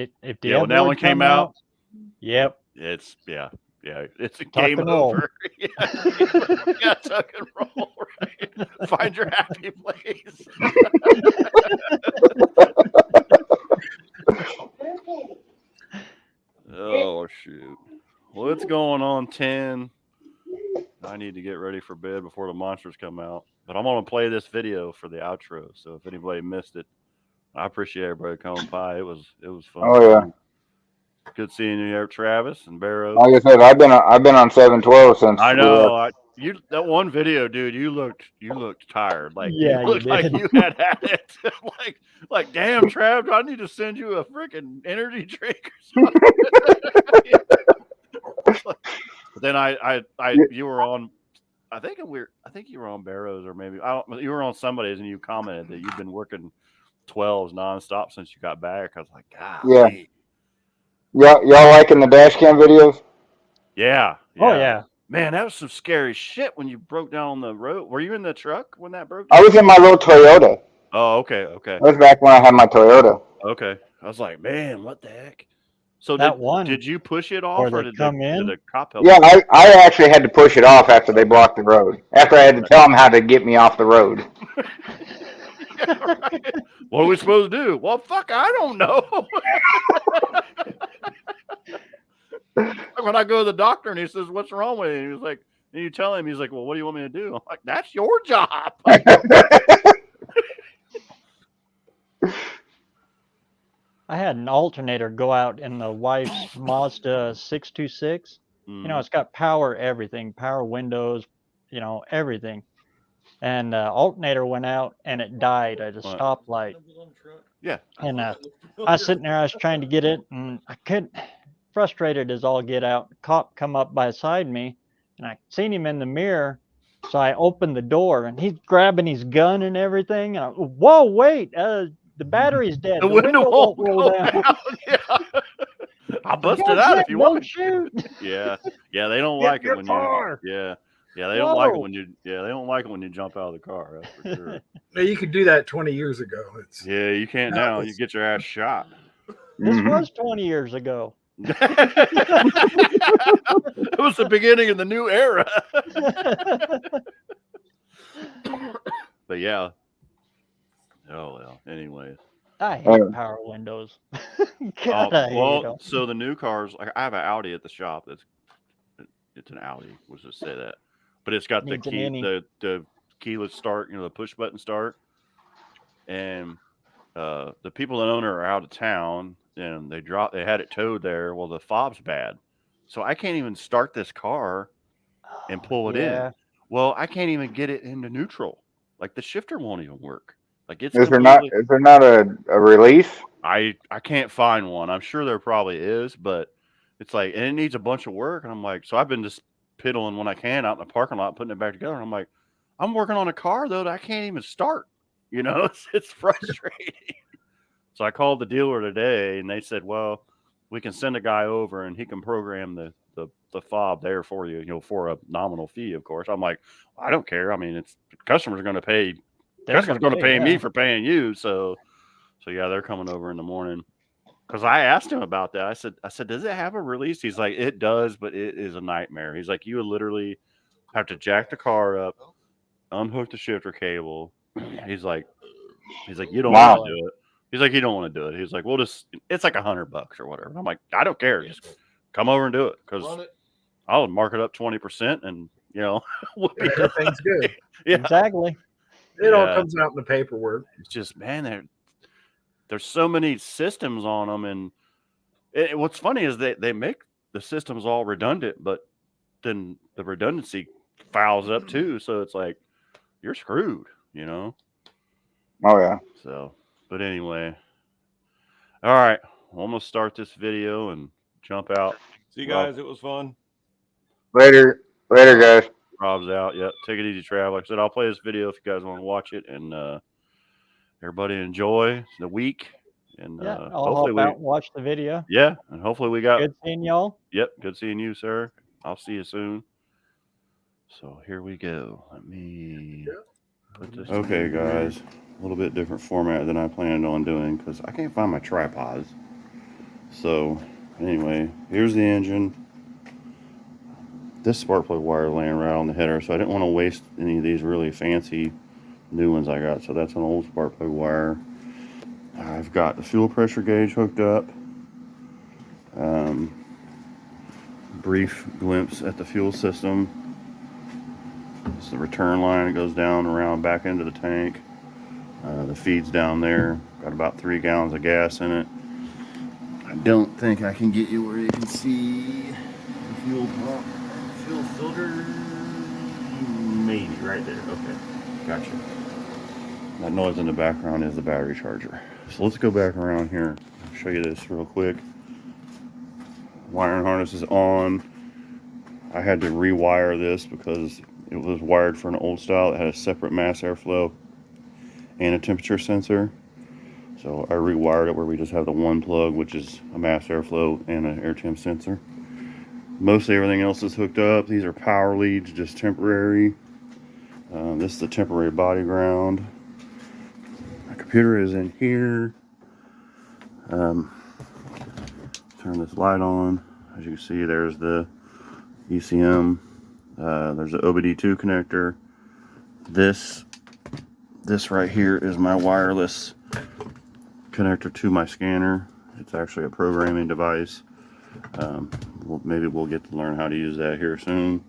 the Yeah, F when that word one came come out, yep. it's it's a Tuck game and roll. over. Yeah, tuck and roll, right? Find your happy place. Oh shoot. Well, it's going on 10. I need to get ready for bed before the monsters come out. But I'm gonna play this video for the outro. So if anybody missed it, I appreciate everybody coming by. It was fun. Oh, yeah. Good seeing you here, Travis and Barrow. Like I said, I've been on 712 since. I know. That one video, dude. You looked tired. Like Yeah, you you looked like did. you had it. like damn, Trav. I need to send you a freaking energy drink or something. But then you were on. I think you were on Barrows or maybe you were on somebody's and you commented that you've been working 12s nonstop since you got back. I was like, God. Yeah. Y'all liking the dash cam videos? Yeah. Oh yeah. Man, that was some scary shit when you broke down on the road. Were you in the truck when that broke I down? was in my little Toyota. Oh, okay. That was back when I had my Toyota. Okay. I was like, man, what the heck? So That did you push it off or or they did come in? the cop help Yeah, you? I actually had to push it off after they blocked the road. After I had to tell them how to get me off the road. Yeah, right. What are we supposed to do? Well, fuck, I don't know. When I go to the doctor and he says, what's wrong with you? He was like, and you tell him, he's like, well, what do you want me to do? I'm like, that's your job. I had an alternator go out in the wife's Mazda 626. You know, it's got power everything, power windows, everything. And alternator went out and it died at a What? stoplight. Yeah. And I was sitting there, I was trying to get it, and I couldn't. Frustrated as all get out. Cop come up beside me, and I seen him in the mirror, So I opened the door and he's grabbing his gun and everything. And whoa, wait, the battery's dead. The The window won't roll go down. down. Yeah. I'll bust God it out damn, if you don't want. shoot. Yeah. Yeah, they don't Get like your it when car. you Yeah, they don't like it Whoa. when they don't like it when you jump out of the car, that's for sure. Now, you could do that 20 years ago. It's Yeah, you can't No, now. You it's- get your ass shot. This Mhm. was 20 years ago. It was the beginning of the new era. But yeah. Oh well. Anyways. I hate power windows. God, I hate Well, them. so the new cars, like I have an Audi at the shop. It's an Audi. Let's just say that. But it's got Needs an innie. the keyless start, the push button start. And the people that own it are out of town, and they had it towed there. Well, the fob's bad, so I can't even start this car and pull it Yeah. in. Well, I can't even get it into neutral. Like the shifter won't even work. Like it's Is there not a release? I can't find one. I'm sure there probably is, but it's like, and it needs a bunch of work. And I'm like, so I've been just piddling when I can out in the parking lot, putting it back together. And I'm like, I'm working on a car though that I can't even start. It's frustrating. So I called the dealer today, and they said, well, we can send a guy over and he can program the fob there for you, for a nominal fee, of course. I'm like, I don't care. I mean, it's customers are going to pay. Customers going to pay me for paying you. So yeah, they're coming over in the morning. Because I asked him about that. I said, does it have a release? He's like, it does, but it is a nightmare. He's like, you would literally have to jack the car up, unhook the shifter cable. He's like, you don't Wow. want to do it. He's like, you don't want to do it. He's like, it's like $100 or whatever. I'm like, I don't care. Just come over and do it. Because I'll mark it up 20% and, we'll be done. everything's good. Yeah. Exactly. It all Yeah. comes out in the paperwork. It's just, man, there's so many systems on them. And what's funny is they make the systems all redundant, but then the redundancy files up too. So it's like, you're screwed, Oh yeah. So, but anyway, all right, well, I'm going to start this video and jump out. See you guys. It was fun. Later, guys. Rob's out. Yep. Take it easy, traveler. I said I'll play this video if you guys want to watch it, and everybody enjoy the week. And Yeah, I'll hopefully help out and watch the video. Yeah, and hopefully we got. Good seeing y'all. Yep. Good seeing you, sir. I'll see you soon. So here we go. Let me put this. Okay, guys. A little bit different format than I planned on doing because I can't find my tripods. So anyway, here's the engine. This spark plug wire laying right on the header, so I didn't want to waste any of these really fancy new ones I got. So that's an old spark plug wire. I've got the fuel pressure gauge hooked up. Brief glimpse at the fuel system. This is the return line. It goes down around back into the tank. The feed's down there. Got about 3 gallons of gas in it. I don't think I can get you where you can see the fuel pump, fuel filter. Maybe right there. Okay, gotcha. That noise in the background is the battery charger. So let's go back around here. I'll show you this real quick. Wiring harness is on. I had to rewire this because it was wired for an old style that had a separate mass airflow and a temperature sensor. So I rewired it where we just have the one plug, which is a mass airflow and an air temp sensor. Mostly everything else is hooked up. These are power leads, just temporary. This is the temporary body ground. My computer is in here. Turn this light on. As you can see, there's the ECM. There's the OBD2 connector. This right here is my wireless connector to my scanner. It's actually a programming device. Maybe we'll get to learn how to use that here soon.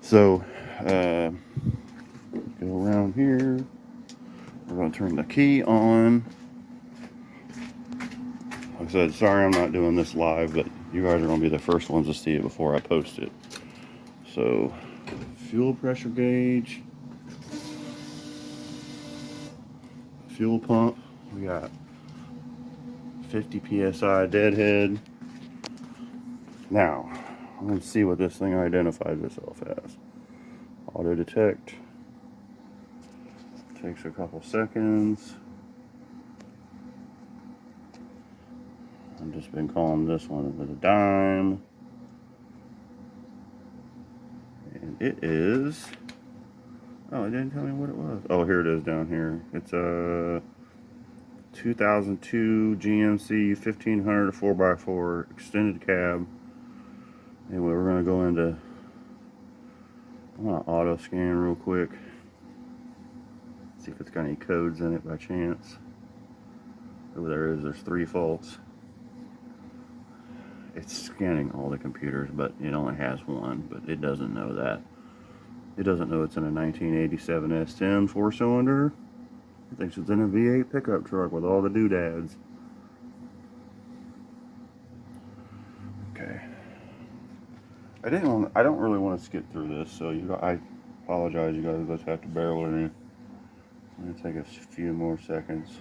So go around here. We're going to turn the key on. Like I said, sorry I'm not doing this live, but you guys are going to be the first ones to see it before I post it. So fuel pressure gauge, fuel pump, we got 50 psi deadhead. Now let's see what this thing identifies itself as. Auto detect. Takes a couple seconds. I've just been calling this one the dime. And it is, oh, it didn't tell me what it was. Oh, here it is down here. It's a 2002 GMC 1500 4x4 extended cab. Anyway, we're going to go into, I want to auto scan real quick. See if it's got any codes in it by chance. Oh, there is. There's 3 faults. It's scanning all the computers, but it only has one, but it doesn't know that. It doesn't know it's in a 1987 S10 4-cylinder. It thinks it's in a V8 pickup truck with all the doodads. Okay. I don't really want to skip through this, so I apologize, you guys just have to bear with me. I'm gonna take a few more seconds.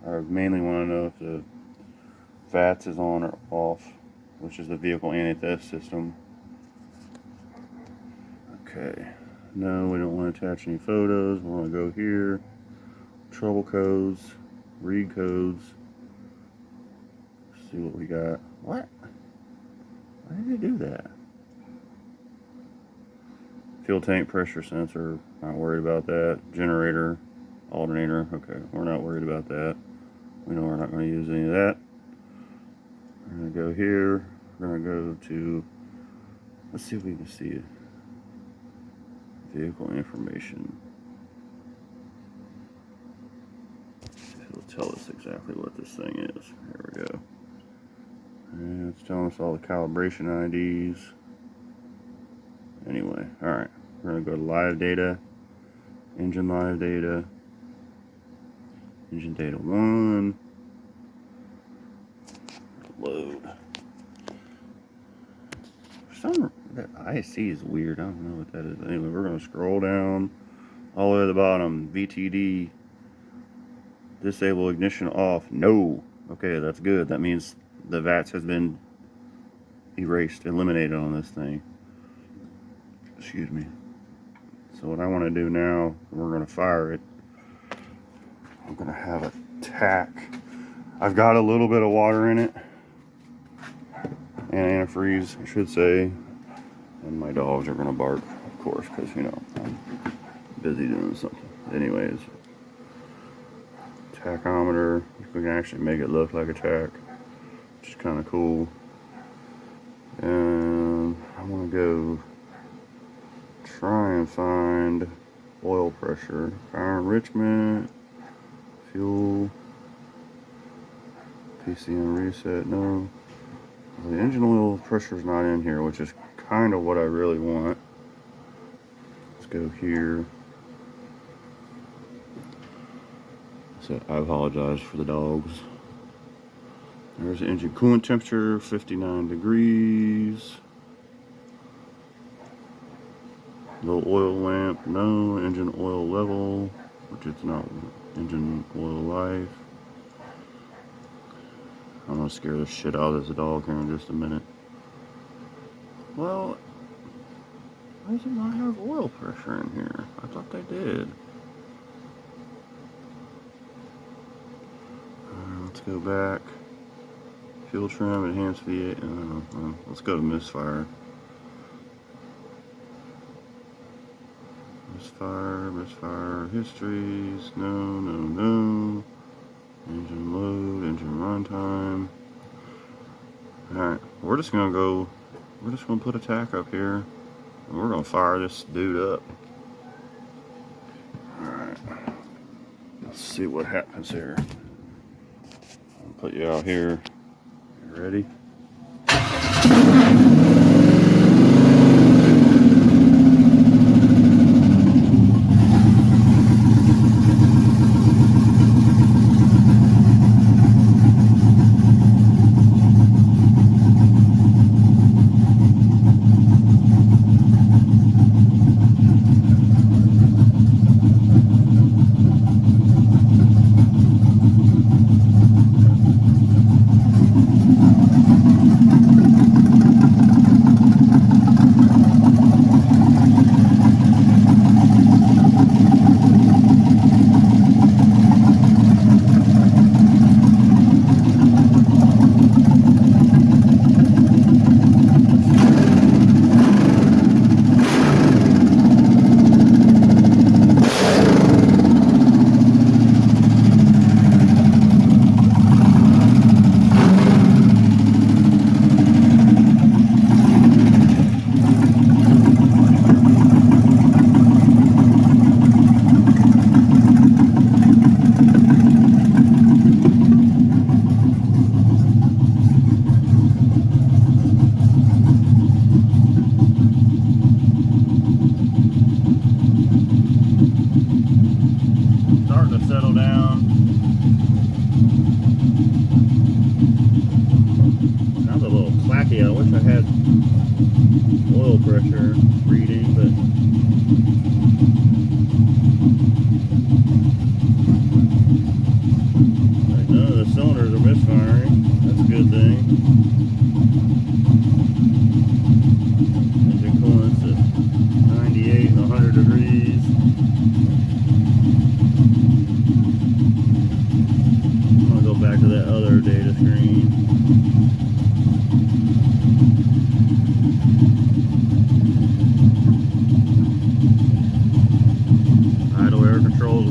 I mainly want to know if the VATS is on or off, which is the vehicle anti-theft system. Okay. No, we don't want to attach any photos. We want to go here. Trouble codes. Read codes. See what we got. What? Why did they do that? Fuel tank pressure sensor. Not worried about that. Generator. Alternator. Okay, we're not worried about that. We know we're not going to use any of that. We're going to go here. We're going to go to, let's see if we can see it. Vehicle information. It'll tell us exactly what this thing is. Here we go. And it's telling us all the calibration IDs. Anyway, alright. We're going to go to live data. Engine live data. Engine data 1. Load. That IC is weird. I don't know what that is. Anyway, we're going to scroll down all the way to the bottom. VTD. Disable ignition off. No. Okay, that's good. That means the VATS has been erased, eliminated on this thing. Excuse me. So what I want to do now, we're going to fire it. I'm going to have a tack. I've got a little bit of water in it. And antifreeze, I should say. And my dogs are going to bark, of course, because, you know, I'm busy doing something. Anyways, tachometer. We can actually make it look like a tack, which is kind of cool. And I want to go try and find oil pressure, power enrichment, fuel, PCM reset. No, the engine oil pressure is not in here, which is kind of what I really want. Let's go here. So I apologize for the dogs. There's the engine coolant temperature, 59 degrees. Low oil lamp, no. Engine oil level, which it's not. Engine oil life. I'm gonna scare the shit out of this dog here in just a minute. Well, why does it not have oil pressure in here? I thought they did. Let's go back. Fuel trim, enhanced V8. Let's go to misfire. Misfire histories. No. Engine load, engine runtime. Alright, we're just gonna put a tack up here. And we're gonna fire this dude up. Alright. Let's see what happens here. I'll put you out here. You ready?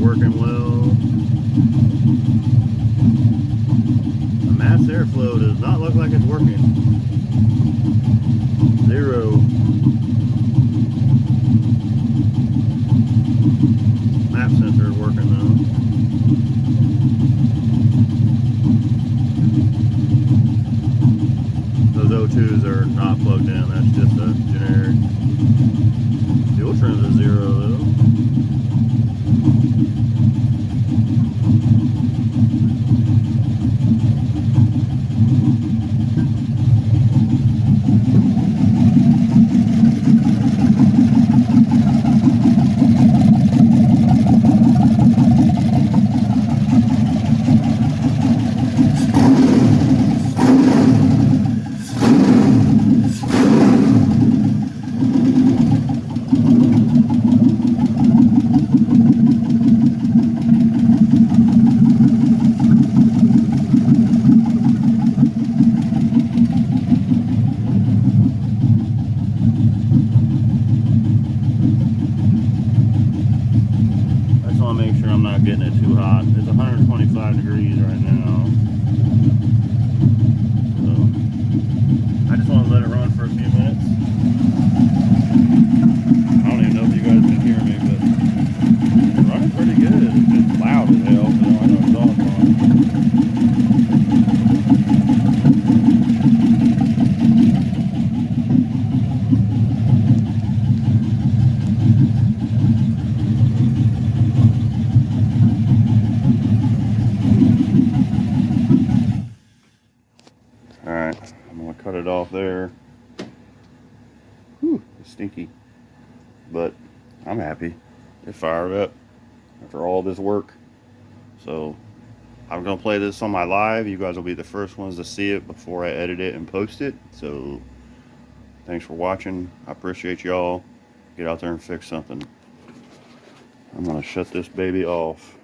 working well. The mass airflow does not look like it's working. 0. Map sensor is working though. Those O2s are not plugged in, that's just a generic. Fuel trim's at 0 though. I just want to make sure I'm not getting it too hot. It's 125 degrees right now. So I just want to let it run for a few minutes. I don't even know if you guys can hear me, but it's running pretty good. It's just loud as hell, so I don't have no exhaust on. Alright, I'm gonna cut it off there. Whew, it's stinky. But I'm happy. It fired up after all this work. So I'm gonna play this on my live. You guys will be the first ones to see it before I edit it and post it. So thanks for watching. I appreciate y'all. Get out there and fix something. I'm gonna shut this baby off.